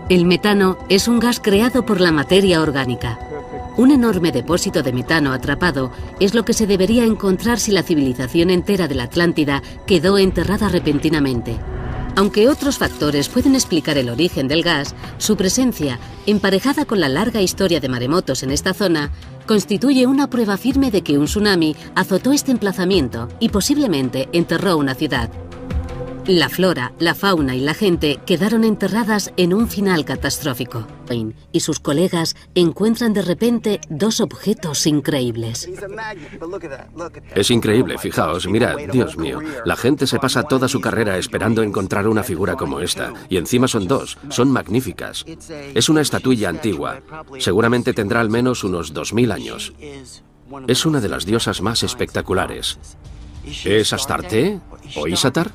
El metano es un gas creado por la materia orgánica. Un enorme depósito de metano atrapado es lo que se debería encontrar si la civilización entera de la Atlántida quedó enterrada repentinamente. Aunque otros factores pueden explicar el origen del gas, su presencia, emparejada con la larga historia de maremotos en esta zona, constituye una prueba firme de que un tsunami azotó este emplazamiento y posiblemente enterró una ciudad. La flora, la fauna y la gente quedaron enterradas en un final catastrófico. Y sus colegas encuentran de repente dos objetos increíbles. Es increíble, fijaos, mirad, Dios mío. La gente se pasa toda su carrera esperando encontrar una figura como esta. Y encima son dos, son magníficas. Es una estatuilla antigua. Seguramente tendrá al menos unos 2000 años. Es una de las diosas más espectaculares. ¿Es Astarte o Isatar?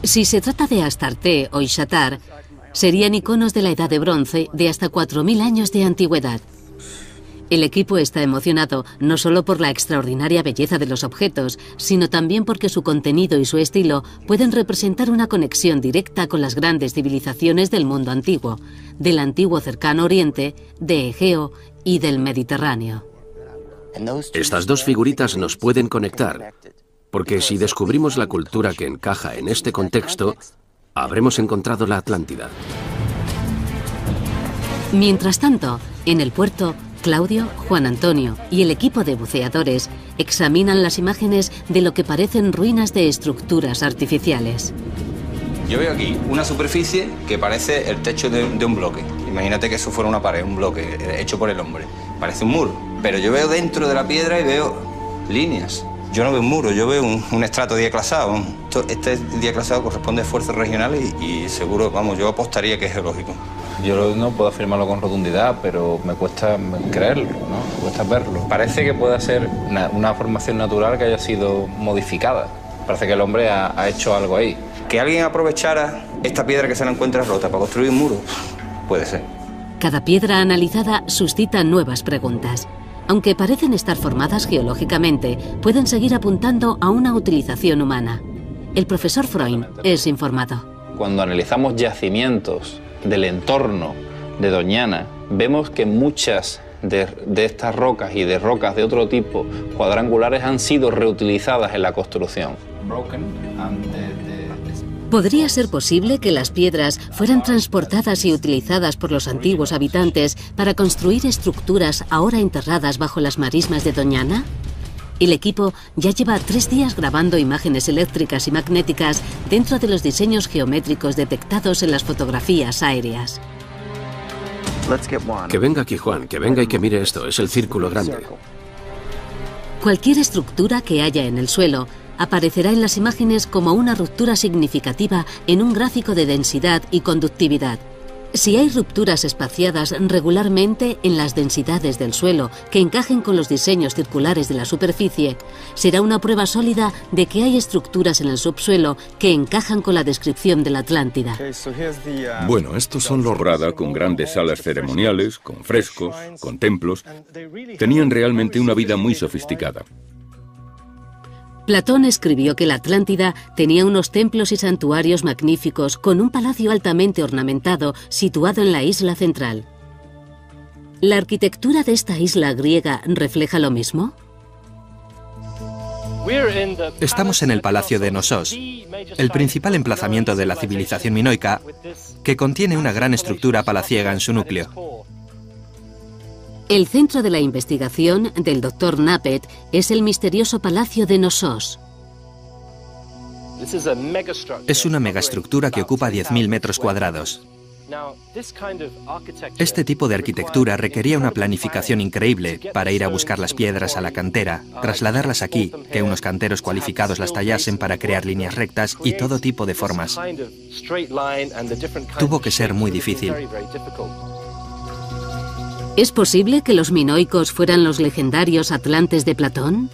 Si se trata de Astarte o Ishatar, serían iconos de la Edad de Bronce de hasta 4000 años de antigüedad. El equipo está emocionado no solo por la extraordinaria belleza de los objetos, sino también porque su contenido y su estilo pueden representar una conexión directa con las grandes civilizaciones del mundo antiguo, del antiguo Cercano Oriente, de Egeo y del Mediterráneo. Estas dos figuritas nos pueden conectar, porque si descubrimos la cultura que encaja en este contexto, habremos encontrado la Atlántida. Mientras tanto, en el puerto, Claudio, Juan Antonio y el equipo de buceadores examinan las imágenes de lo que parecen ruinas de estructuras artificiales. Yo veo aquí una superficie que parece el techo de un bloque. Imagínate que eso fuera una pared, un bloque hecho por el hombre. Parece un muro, pero yo veo dentro de la piedra y veo líneas. Yo no veo un muro, yo veo un estrato diaclasado. Este diaclasado corresponde a esfuerzos regionales y seguro, vamos, yo apostaría que es geológico. Yo no puedo afirmarlo con rotundidad, pero me cuesta creerlo, ¿no? Me cuesta verlo. Parece que pueda ser una formación natural que haya sido modificada. Parece que el hombre ha hecho algo ahí. Que alguien aprovechara esta piedra que se la encuentra rota para construir un muro, puede ser. Cada piedra analizada suscita nuevas preguntas. Aunque parecen estar formadas geológicamente, pueden seguir apuntando a una utilización humana. El profesor Freund es informado. Cuando analizamos yacimientos del entorno de Doñana, vemos que muchas de estas rocas y de rocas de otro tipo cuadrangulares han sido reutilizadas en la construcción. ¿Podría ser posible que las piedras fueran transportadas y utilizadas por los antiguos habitantes para construir estructuras ahora enterradas bajo las marismas de Doñana? El equipo ya lleva 3 días grabando imágenes eléctricas y magnéticas dentro de los diseños geométricos detectados en las fotografías aéreas. Que venga aquí, Juan, que venga y que mire esto. Es el círculo grande. Cualquier estructura que haya en el suelo aparecerá en las imágenes como una ruptura significativa en un gráfico de densidad y conductividad. Si hay rupturas espaciadas regularmente en las densidades del suelo que encajen con los diseños circulares de la superficie, será una prueba sólida de que hay estructuras en el subsuelo que encajan con la descripción de la Atlántida. Bueno, estos son los Rada con grandes salas ceremoniales, con frescos, con templos. Tenían realmente una vida muy sofisticada. Platón escribió que la Atlántida tenía unos templos y santuarios magníficos con un palacio altamente ornamentado situado en la isla central. ¿La arquitectura de esta isla griega refleja lo mismo? Estamos en el Palacio de Knossos, el principal emplazamiento de la civilización minoica, que contiene una gran estructura palaciega en su núcleo. El centro de la investigación del Dr. Knappett es el misterioso Palacio de Knossos. Es una megaestructura que ocupa 10.000 metros cuadrados. Este tipo de arquitectura requería una planificación increíble para ir a buscar las piedras a la cantera, trasladarlas aquí, que unos canteros cualificados las tallasen para crear líneas rectas y todo tipo de formas. Tuvo que ser muy difícil. ¿Es posible que los minoicos fueran los legendarios atlantes de Platón?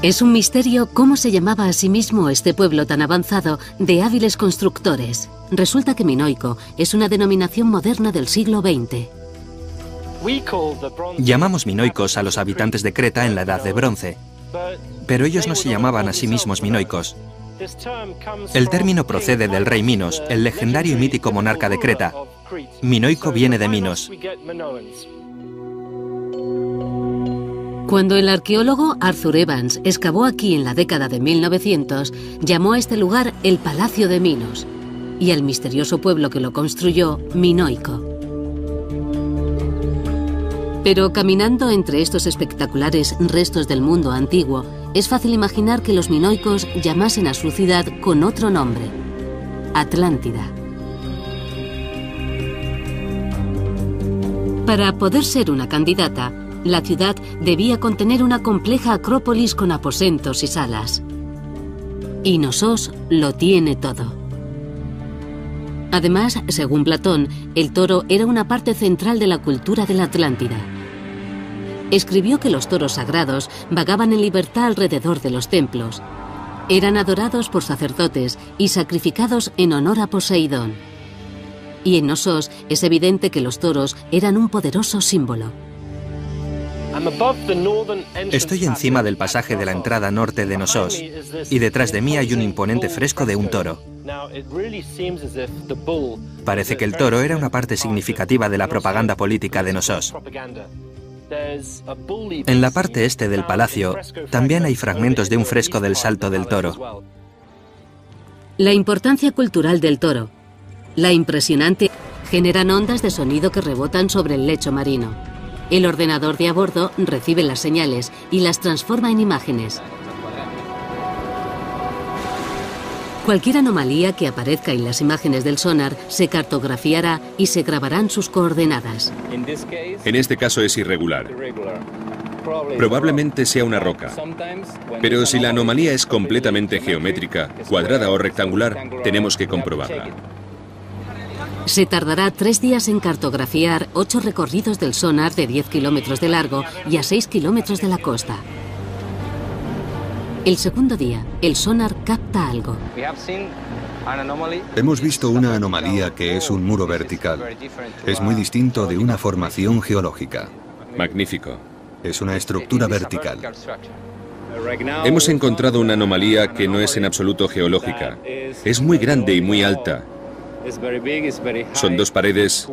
Es un misterio cómo se llamaba a sí mismo este pueblo tan avanzado de hábiles constructores. Resulta que minoico es una denominación moderna del siglo XX. Llamamos minoicos a los habitantes de Creta en la Edad de Bronce, pero ellos no se llamaban a sí mismos minoicos. El término procede del rey Minos, el legendario y mítico monarca de Creta. Minoico viene de Minos. Cuando el arqueólogo Arthur Evans excavó aquí en la década de 1900, llamó a este lugar el Palacio de Minos y al misterioso pueblo que lo construyó, Minoico. Pero caminando entre estos espectaculares restos del mundo antiguo, es fácil imaginar que los minoicos llamasen a su ciudad con otro nombre, Atlántida. Para poder ser una candidata, la ciudad debía contener una compleja acrópolis con aposentos y salas. Y Knossos lo tiene todo. Además, según Platón, el toro era una parte central de la cultura de la Atlántida. Escribió que los toros sagrados vagaban en libertad alrededor de los templos. Eran adorados por sacerdotes y sacrificados en honor a Poseidón. Y en Knossos es evidente que los toros eran un poderoso símbolo. Estoy encima del pasaje de la entrada norte de Knossos y detrás de mí hay un imponente fresco de un toro. Parece que el toro era una parte significativa de la propaganda política de Knossos. En la parte este del palacio también hay fragmentos de un fresco del Salto del Toro. La importancia cultural del toro. La impresionante generan ondas de sonido que rebotan sobre el lecho marino. El ordenador de a bordo recibe las señales y las transforma en imágenes. Cualquier anomalía que aparezca en las imágenes del sonar se cartografiará y se grabarán sus coordenadas. En este caso es irregular. Probablemente sea una roca. Pero si la anomalía es completamente geométrica, cuadrada o rectangular, tenemos que comprobarla. Se tardará 3 días en cartografiar 8 recorridos del sonar de 10 kilómetros de largo y a 6 kilómetros de la costa. El segundo día, el sonar capta algo. Hemos visto una anomalía que es un muro vertical. Es muy distinto de una formación geológica. Magnífico. Es una estructura vertical. Hemos encontrado una anomalía que no es en absoluto geológica. Es muy grande y muy alta. Son dos paredes,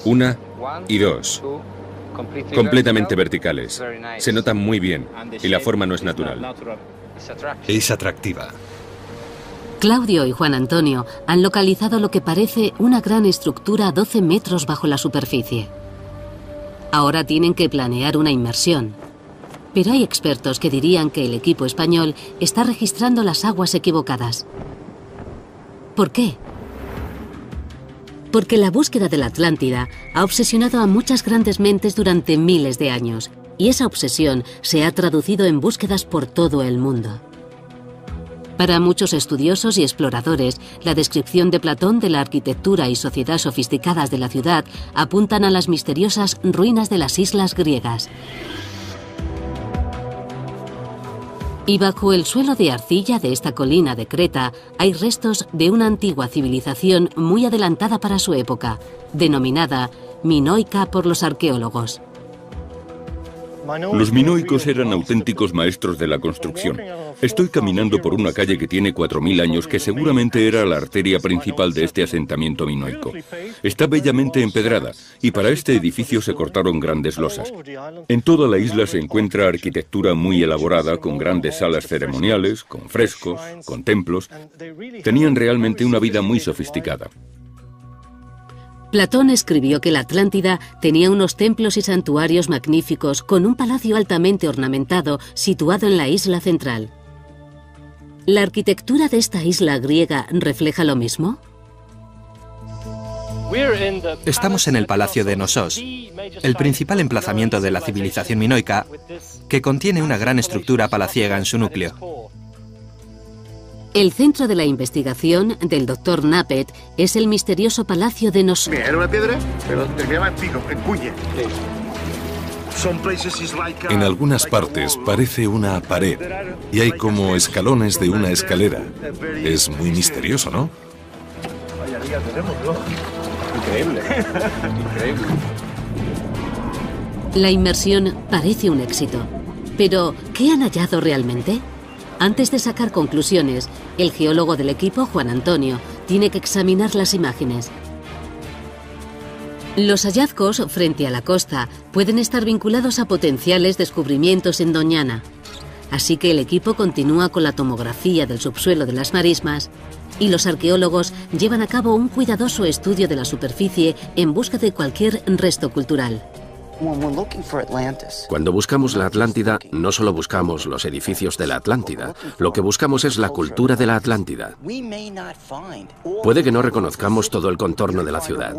1 y 2, completamente verticales. Se notan muy bien y la forma no es natural. Es atractiva. Claudio y Juan Antonio han localizado lo que parece una gran estructura a 12 metros bajo la superficie. Ahora tienen que planear una inmersión. Pero hay expertos que dirían que el equipo español está registrando las aguas equivocadas. ¿Por qué? Porque la búsqueda de la Atlántida ha obsesionado a muchas grandes mentes durante miles de años, y esa obsesión se ha traducido en búsquedas por todo el mundo. Para muchos estudiosos y exploradores, la descripción de Platón de la arquitectura y sociedad sofisticadas de la ciudad apuntan a las misteriosas ruinas de las islas griegas. Y bajo el suelo de arcilla de esta colina de Creta hay restos de una antigua civilización muy adelantada para su época, denominada minoica por los arqueólogos. Los minoicos eran auténticos maestros de la construcción. Estoy caminando por una calle que tiene 4000 años que seguramente era la arteria principal de este asentamiento minoico. Está bellamente empedrada y para este edificio se cortaron grandes losas. En toda la isla se encuentra arquitectura muy elaborada con grandes salas ceremoniales, con frescos, con templos. Tenían realmente una vida muy sofisticada. Platón escribió que la Atlántida tenía unos templos y santuarios magníficos con un palacio altamente ornamentado situado en la isla central. ¿La arquitectura de esta isla griega refleja lo mismo? Estamos en el Palacio de Knossos, el principal emplazamiento de la civilización minoica, que contiene una gran estructura palaciega en su núcleo. El centro de la investigación del Dr. Knappett es el misterioso Palacio de Knossos. Era una piedra, pero terminaba en pico, en cuña. En algunas partes parece una pared y hay como escalones de una escalera. Es muy misterioso, ¿no? Increíble. Increíble. La inmersión parece un éxito. Pero, ¿qué han hallado realmente? Antes de sacar conclusiones, el geólogo del equipo, Juan Antonio, tiene que examinar las imágenes. Los hallazgos frente a la costa pueden estar vinculados a potenciales descubrimientos en Doñana. Así que el equipo continúa con la tomografía del subsuelo de las marismas y los arqueólogos llevan a cabo un cuidadoso estudio de la superficie en busca de cualquier resto cultural. Cuando buscamos la Atlántida, no solo buscamos los edificios de la Atlántida, lo que buscamos es la cultura de la Atlántida. Puede que no reconozcamos todo el contorno de la ciudad.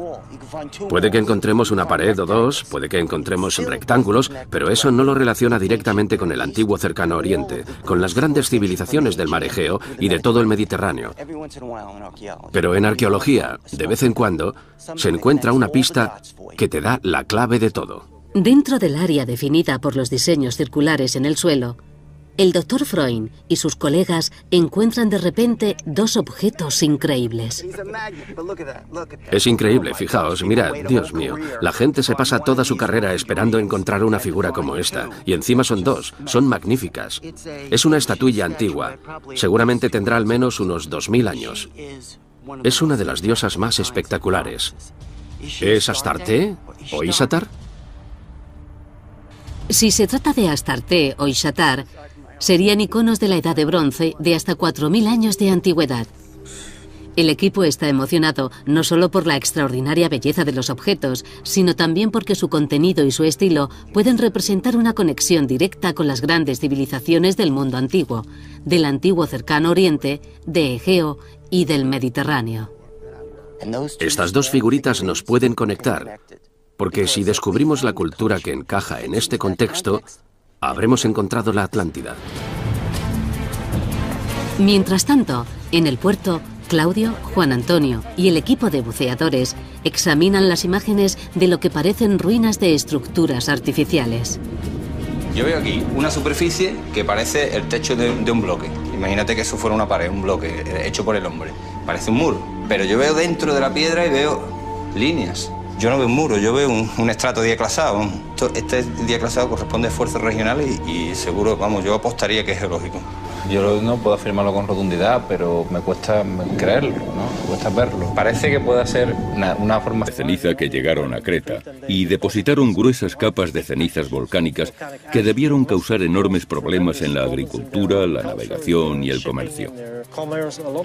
Puede que encontremos una pared o dos, puede que encontremos rectángulos, pero eso no lo relaciona directamente con el antiguo Cercano Oriente, con las grandes civilizaciones del mar Egeo y de todo el Mediterráneo. Pero en arqueología, de vez en cuando, se encuentra una pista que te da la clave de todo. Dentro del área definida por los diseños circulares en el suelo, el Dr. Freund y sus colegas encuentran de repente dos objetos increíbles. Es increíble, fijaos, mirad, Dios mío, la gente se pasa toda su carrera esperando encontrar una figura como esta, y encima son dos, son magníficas. Es una estatuilla antigua, seguramente tendrá al menos unos 2000 años. Es una de las diosas más espectaculares. ¿Es Astarte o Isatar? Si se trata de Astarte o Isatar, serían iconos de la Edad de Bronce de hasta 4000 años de antigüedad. El equipo está emocionado no solo por la extraordinaria belleza de los objetos, sino también porque su contenido y su estilo pueden representar una conexión directa con las grandes civilizaciones del mundo antiguo, del antiguo Cercano Oriente, de Egeo y del Mediterráneo. Estas dos figuritas nos pueden conectar, porque si descubrimos la cultura que encaja en este contexto, habremos encontrado la Atlántida. Mientras tanto, en el puerto, Claudio, Juan Antonio y el equipo de buceadores examinan las imágenes de lo que parecen ruinas de estructuras artificiales. Yo veo aquí una superficie que parece el techo de un bloque. Imagínate que eso fuera una pared, un bloque hecho por el hombre. Parece un muro. Pero yo veo dentro de la piedra y veo líneas. Yo no veo un muro, yo veo un estrato diaclasado. Este diaclasado corresponde a esfuerzos regionales y seguro, vamos, yo apostaría que es geológico. Yo no puedo afirmarlo con rotundidad, pero me cuesta creerlo, ¿no? Me cuesta verlo. Parece que pueda ser una forma de ceniza que llegaron a Creta y depositaron gruesas capas de cenizas volcánicas que debieron causar enormes problemas en la agricultura, la navegación y el comercio.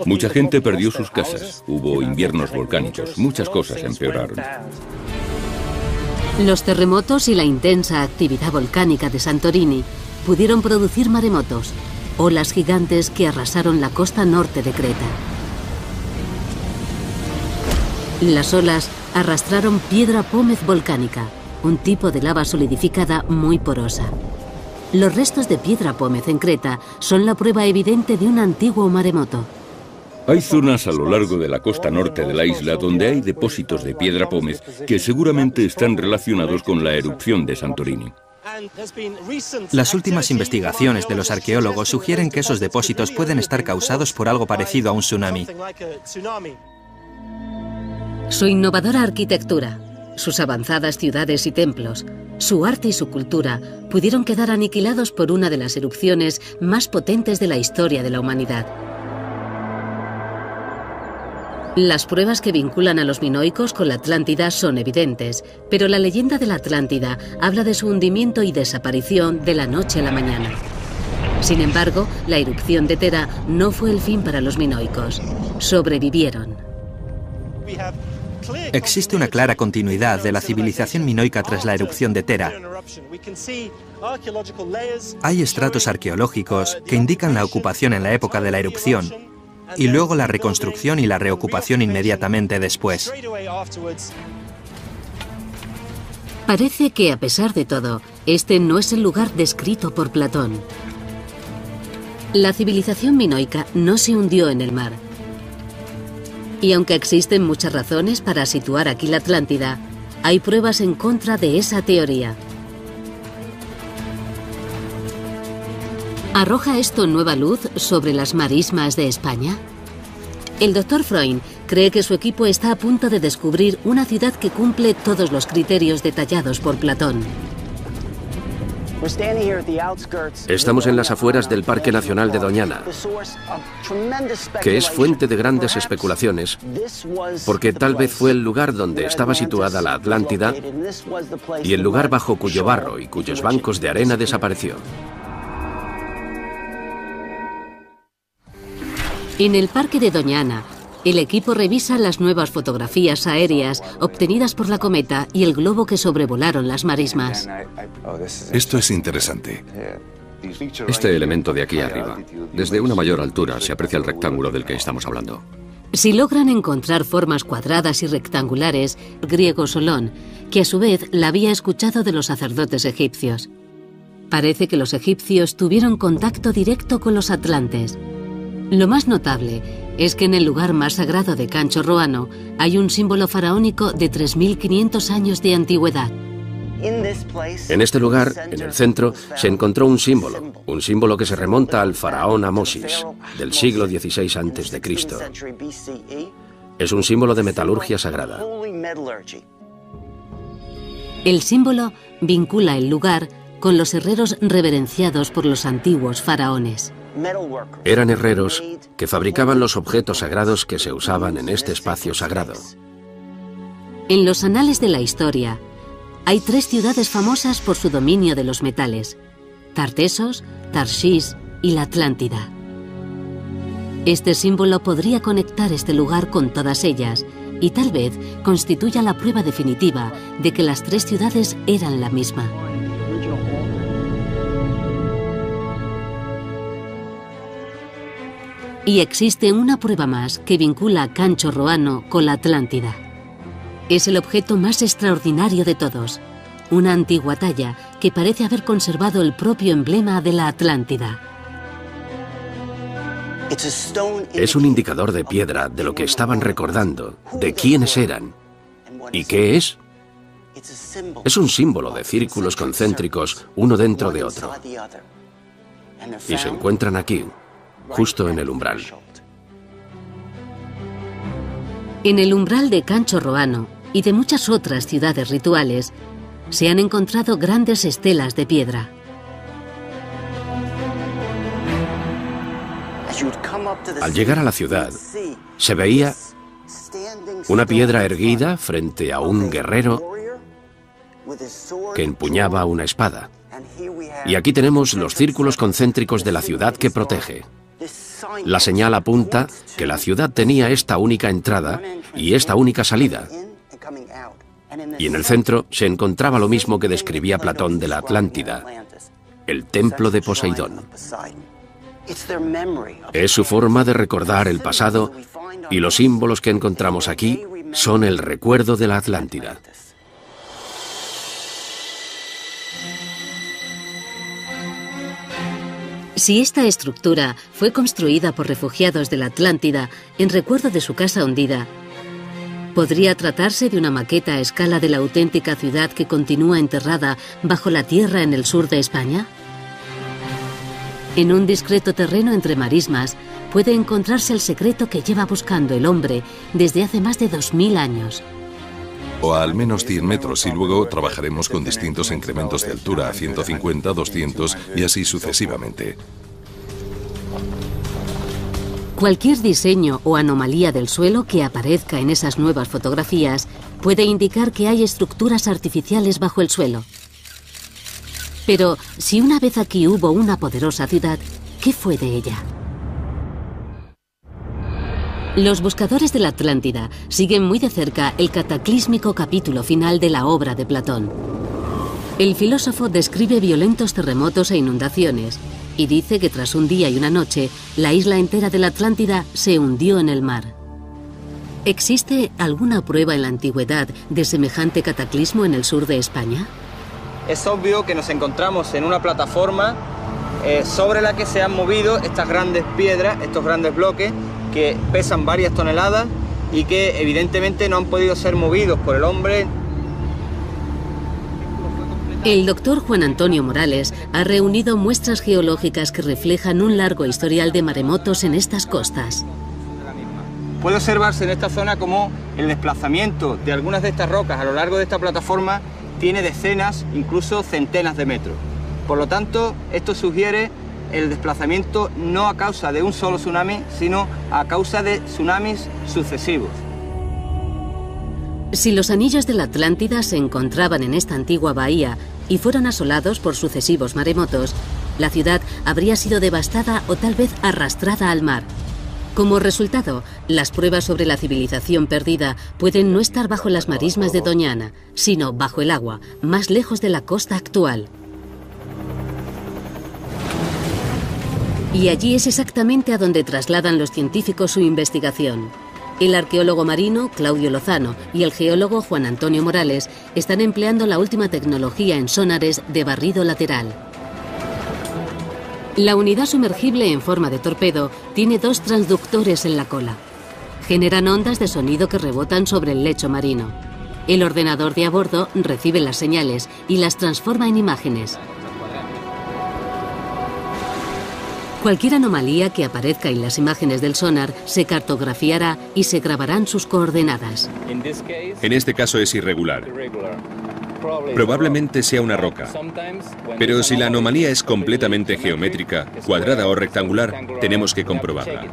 Mucha gente perdió sus casas, hubo inviernos volcánicos, muchas cosas empeoraron. Los terremotos y la intensa actividad volcánica de Santorini pudieron producir maremotos, olas gigantes que arrasaron la costa norte de Creta. Las olas arrastraron piedra pómez volcánica, un tipo de lava solidificada muy porosa. Los restos de piedra pómez en Creta son la prueba evidente de un antiguo maremoto. Hay zonas a lo largo de la costa norte de la isla donde hay depósitos de piedra pómez que seguramente están relacionados con la erupción de Santorini. Las últimas investigaciones de los arqueólogos sugieren que esos depósitos pueden estar causados por algo parecido a un tsunami. Su innovadora arquitectura, sus avanzadas ciudades y templos, su arte y su cultura pudieron quedar aniquilados por una de las erupciones más potentes de la historia de la humanidad. Las pruebas que vinculan a los minoicos con la Atlántida son evidentes, pero la leyenda de la Atlántida habla de su hundimiento y desaparición de la noche a la mañana. Sin embargo, la erupción de Tera no fue el fin para los minoicos. Sobrevivieron. Existe una clara continuidad de la civilización minoica tras la erupción de Tera. Hay estratos arqueológicos que indican la ocupación en la época de la erupción, y luego la reconstrucción y la reocupación inmediatamente después. Parece que, a pesar de todo, este no es el lugar descrito por Platón. La civilización minoica no se hundió en el mar. Y aunque existen muchas razones para situar aquí la Atlántida, hay pruebas en contra de esa teoría. ¿Arroja esto nueva luz sobre las marismas de España? El Dr. Freund cree que su equipo está a punto de descubrir una ciudad que cumple todos los criterios detallados por Platón. Estamos en las afueras del Parque Nacional de Doñana, que es fuente de grandes especulaciones, porque tal vez fue el lugar donde estaba situada la Atlántida y el lugar bajo cuyo barro y cuyos bancos de arena desapareció. En el Parque de Doñana, el equipo revisa las nuevas fotografías aéreas obtenidas por la cometa y el globo que sobrevolaron las marismas. Esto es interesante. Este elemento de aquí arriba, desde una mayor altura se aprecia el rectángulo del que estamos hablando. Si logran encontrar formas cuadradas y rectangulares, el griego Solón, que a su vez la había escuchado de los sacerdotes egipcios. Parece que los egipcios tuvieron contacto directo con los atlantes. Lo más notable es que en el lugar más sagrado de Cancho Roano hay un símbolo faraónico de 3.500 años de antigüedad. En este lugar, en el centro, se encontró un símbolo que se remonta al faraón Amosis, del siglo XVI a.C. Es un símbolo de metalurgia sagrada. El símbolo vincula el lugar con los herreros reverenciados por los antiguos faraones. Eran herreros que fabricaban los objetos sagrados que se usaban en este espacio sagrado. En los anales de la historia, hay 3 ciudades famosas por su dominio de los metales: Tartesos, Tarshish y la Atlántida. Este símbolo podría conectar este lugar con todas ellas y tal vez constituya la prueba definitiva de que las 3 ciudades eran la misma. Y existe una prueba más que vincula a Cancho Roano con la Atlántida. Es el objeto más extraordinario de todos, una antigua talla que parece haber conservado el propio emblema de la Atlántida. Es un indicador de piedra de lo que estaban recordando, de quiénes eran. ¿Y qué es? Es un símbolo de círculos concéntricos uno dentro de otro. Y se encuentran aquí, justo en el umbral. En el umbral de Cancho Roano y de muchas otras ciudades rituales, se han encontrado grandes estelas de piedra. Al llegar a la ciudad, se veía una piedra erguida frente a un guerrero que empuñaba una espada. Y aquí tenemos los círculos concéntricos de la ciudad que protege. La señal apunta que la ciudad tenía esta única entrada y esta única salida. Y en el centro se encontraba lo mismo que describía Platón de la Atlántida, el templo de Poseidón. Es su forma de recordar el pasado y los símbolos que encontramos aquí son el recuerdo de la Atlántida. Si esta estructura fue construida por refugiados de la Atlántida en recuerdo de su casa hundida, ¿podría tratarse de una maqueta a escala de la auténtica ciudad que continúa enterrada bajo la tierra en el sur de España? En un discreto terreno entre marismas puede encontrarse el secreto que lleva buscando el hombre desde hace más de 2000 años. O a al menos 100 metros y luego trabajaremos con distintos incrementos de altura, 150, 200 y así sucesivamente. Cualquier diseño o anomalía del suelo que aparezca en esas nuevas fotografías puede indicar que hay estructuras artificiales bajo el suelo. Pero si una vez aquí hubo una poderosa ciudad, ¿qué fue de ella? Los buscadores de la Atlántida siguen muy de cerca el cataclísmico capítulo final de la obra de Platón. El filósofo describe violentos terremotos e inundaciones y dice que tras un día y una noche, la isla entera de la Atlántida se hundió en el mar. ¿Existe alguna prueba en la antigüedad de semejante cataclismo en el sur de España? Es obvio que nos encontramos en una plataforma sobre la que se han movido estas grandes piedras, estos grandes bloques, que pesan varias toneladas y que evidentemente no han podido ser movidos por el hombre. El doctor Juan Antonio Morales ha reunido muestras geológicas que reflejan un largo historial de maremotos en estas costas. Puede observarse en esta zona cómo el desplazamiento de algunas de estas rocas a lo largo de esta plataforma tiene decenas, incluso centenas de metros. Por lo tanto, esto sugiere el desplazamiento no a causa de un solo tsunami, sino a causa de tsunamis sucesivos. Si los anillos de la Atlántida se encontraban en esta antigua bahía y fueron asolados por sucesivos maremotos, la ciudad habría sido devastada o tal vez arrastrada al mar. Como resultado, las pruebas sobre la civilización perdida pueden no estar bajo las marismas de Doñana, sino bajo el agua, más lejos de la costa actual. Y allí es exactamente a donde trasladan los científicos su investigación. El arqueólogo marino Claudio Lozano y el geólogo Juan Antonio Morales están empleando la última tecnología en sonares de barrido lateral. La unidad sumergible en forma de torpedo tiene 2 transductores en la cola. Generan ondas de sonido que rebotan sobre el lecho marino. El ordenador de a bordo recibe las señales y las transforma en imágenes. Cualquier anomalía que aparezca en las imágenes del sonar se cartografiará y se grabarán sus coordenadas. En este caso es irregular. Probablemente sea una roca. Pero si la anomalía es completamente geométrica, cuadrada o rectangular, tenemos que comprobarla.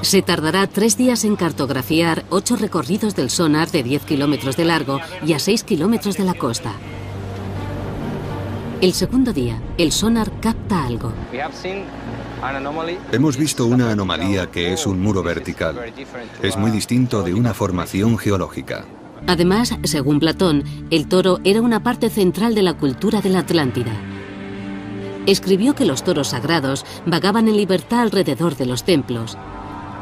Se tardará 3 días en cartografiar 8 recorridos del sonar de 10 kilómetros de largo y a 6 kilómetros de la costa. El segundo día, el sonar capta algo. Hemos visto una anomalía que es un muro vertical. Es muy distinto de una formación geológica. Además, según Platón, el toro era una parte central de la cultura de la Atlántida. Escribió que los toros sagrados vagaban en libertad alrededor de los templos.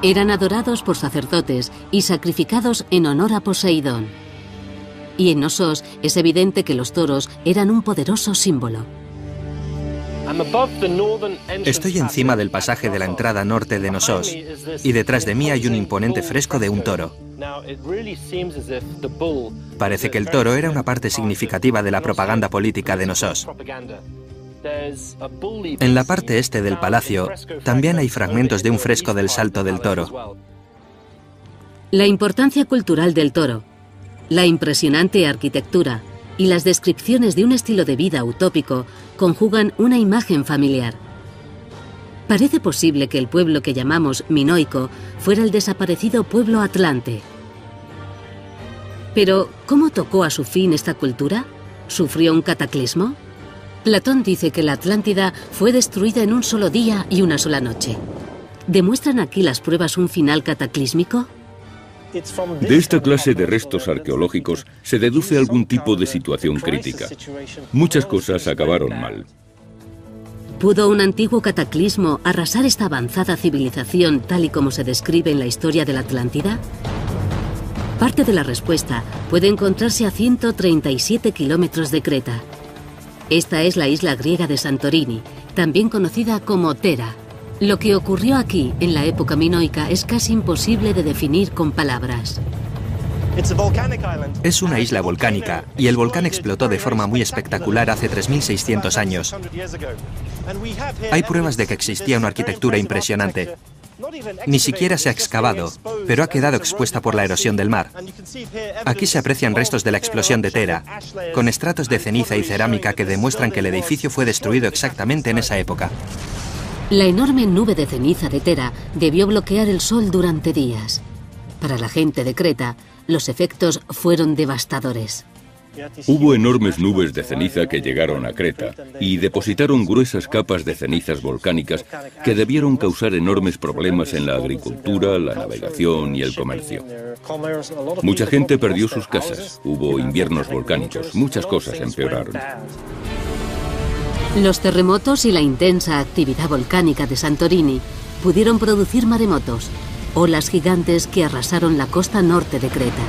Eran adorados por sacerdotes y sacrificados en honor a Poseidón. Y en Nossos es evidente que los toros eran un poderoso símbolo. Estoy encima del pasaje de la entrada norte de Nossos y detrás de mí hay un imponente fresco de un toro. Parece que el toro era una parte significativa de la propaganda política de Knossos. En la parte este del palacio también hay fragmentos de un fresco del Salto del Toro. La importancia cultural del toro, la impresionante arquitectura y las descripciones de un estilo de vida utópico conjugan una imagen familiar. Parece posible que el pueblo que llamamos minoico fuera el desaparecido pueblo atlante. Pero, ¿cómo tocó a su fin esta cultura? ¿Sufrió un cataclismo? Platón dice que la Atlántida fue destruida en un solo día y una sola noche. ¿Demuestran aquí las pruebas un final cataclísmico? De esta clase de restos arqueológicos se deduce algún tipo de situación crítica. Muchas cosas acabaron mal. ¿Pudo un antiguo cataclismo arrasar esta avanzada civilización tal y como se describe en la historia de la Atlántida? Parte de la respuesta puede encontrarse a 137 kilómetros de Creta. Esta es la isla griega de Santorini, también conocida como Thera. Lo que ocurrió aquí, en la época minoica, es casi imposible de definir con palabras. Es una isla volcánica, y el volcán explotó de forma muy espectacular hace 3.600 años. Hay pruebas de que existía una arquitectura impresionante. Ni siquiera se ha excavado, pero ha quedado expuesta por la erosión del mar. Aquí se aprecian restos de la explosión de Thera, con estratos de ceniza y cerámica que demuestran que el edificio fue destruido exactamente en esa época. La enorme nube de ceniza de Thera debió bloquear el sol durante días. Para la gente de Creta, los efectos fueron devastadores. Hubo enormes nubes de ceniza que llegaron a Creta y depositaron gruesas capas de cenizas volcánicas que debieron causar enormes problemas en la agricultura, la navegación y el comercio. Mucha gente perdió sus casas, hubo inviernos volcánicos, muchas cosas empeoraron. Los terremotos y la intensa actividad volcánica de Santorini pudieron producir maremotos, olas gigantes que arrasaron la costa norte de Creta.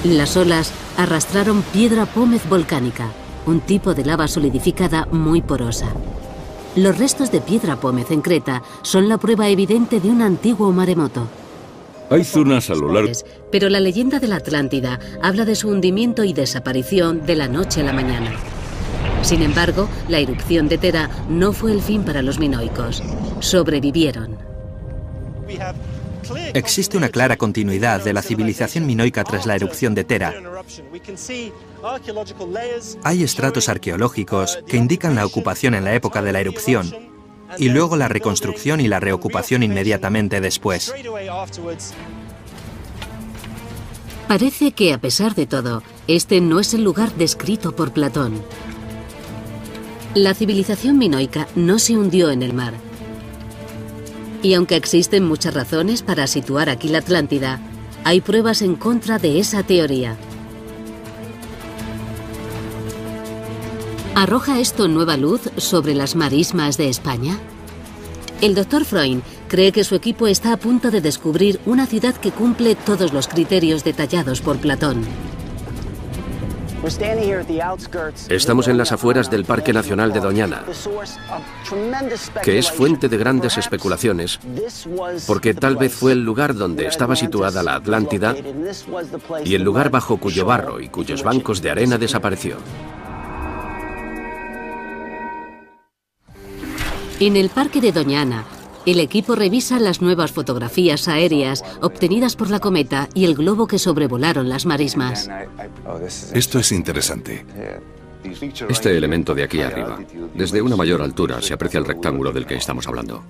Las olas arrastraron piedra pómez volcánica, un tipo de lava solidificada muy porosa. Los restos de piedra pómez en Creta son la prueba evidente de un antiguo maremoto. Hay zonas a lo largo... Pero la leyenda de la Atlántida habla de su hundimiento y desaparición de la noche a la mañana. Sin embargo, la erupción de Thera no fue el fin para los minoicos. Sobrevivieron. Existe una clara continuidad de la civilización minoica tras la erupción de Thera. Hay estratos arqueológicos que indican la ocupación en la época de la erupción y luego la reconstrucción y la reocupación inmediatamente después. Parece que, a pesar de todo, este no es el lugar descrito por Platón. La civilización minoica no se hundió en el mar. Y aunque existen muchas razones para situar aquí la Atlántida, hay pruebas en contra de esa teoría. ¿Arroja esto nueva luz sobre las marismas de España? El Dr. Freund cree que su equipo está a punto de descubrir una ciudad que cumple todos los criterios detallados por Platón. Estamos en las afueras del Parque Nacional de Doñana, que es fuente de grandes especulaciones, porque tal vez fue el lugar donde estaba situada la Atlántida y el lugar bajo cuyo barro y cuyos bancos de arena desapareció. En el Parque de Doñana, el equipo revisa las nuevas fotografías aéreas obtenidas por la cometa y el globo que sobrevolaron las marismas. Esto es interesante. Este elemento de aquí arriba, desde una mayor altura se aprecia el rectángulo del que estamos hablando.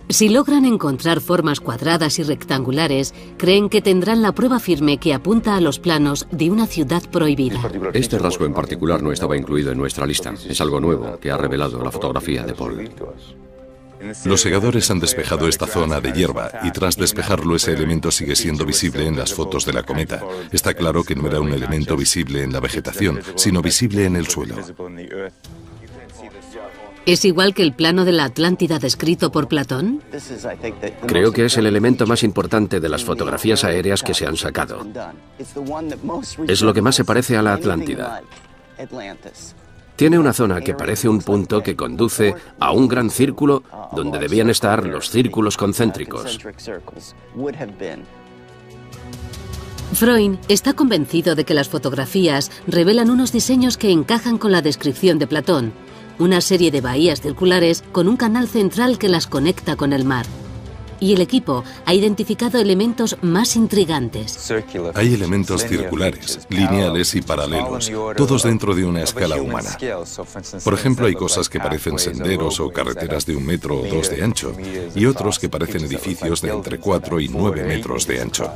Si logran encontrar formas cuadradas y rectangulares, creen que tendrán la prueba firme que apunta a los planos de una ciudad prohibida. Este rasgo en particular no estaba incluido en nuestra lista. Es algo nuevo que ha revelado la fotografía de Paul. Los segadores han despejado esta zona de hierba y tras despejarlo ese elemento sigue siendo visible en las fotos de la cometa. Está claro que no era un elemento visible en la vegetación, sino visible en el suelo. ¿Es igual que el plano de la Atlántida descrito por Platón? Creo que es el elemento más importante de las fotografías aéreas que se han sacado. Es lo que más se parece a la Atlántida. Tiene una zona que parece un punto que conduce a un gran círculo donde debían estar los círculos concéntricos. Freund está convencido de que las fotografías revelan unos diseños que encajan con la descripción de Platón, una serie de bahías circulares con un canal central que las conecta con el mar. Y el equipo ha identificado elementos más intrigantes. Hay elementos circulares, lineales y paralelos, todos dentro de una escala humana. Por ejemplo, hay cosas que parecen senderos o carreteras de 1 metro o 2 de ancho, y otros que parecen edificios de entre 4 y 9 metros de ancho.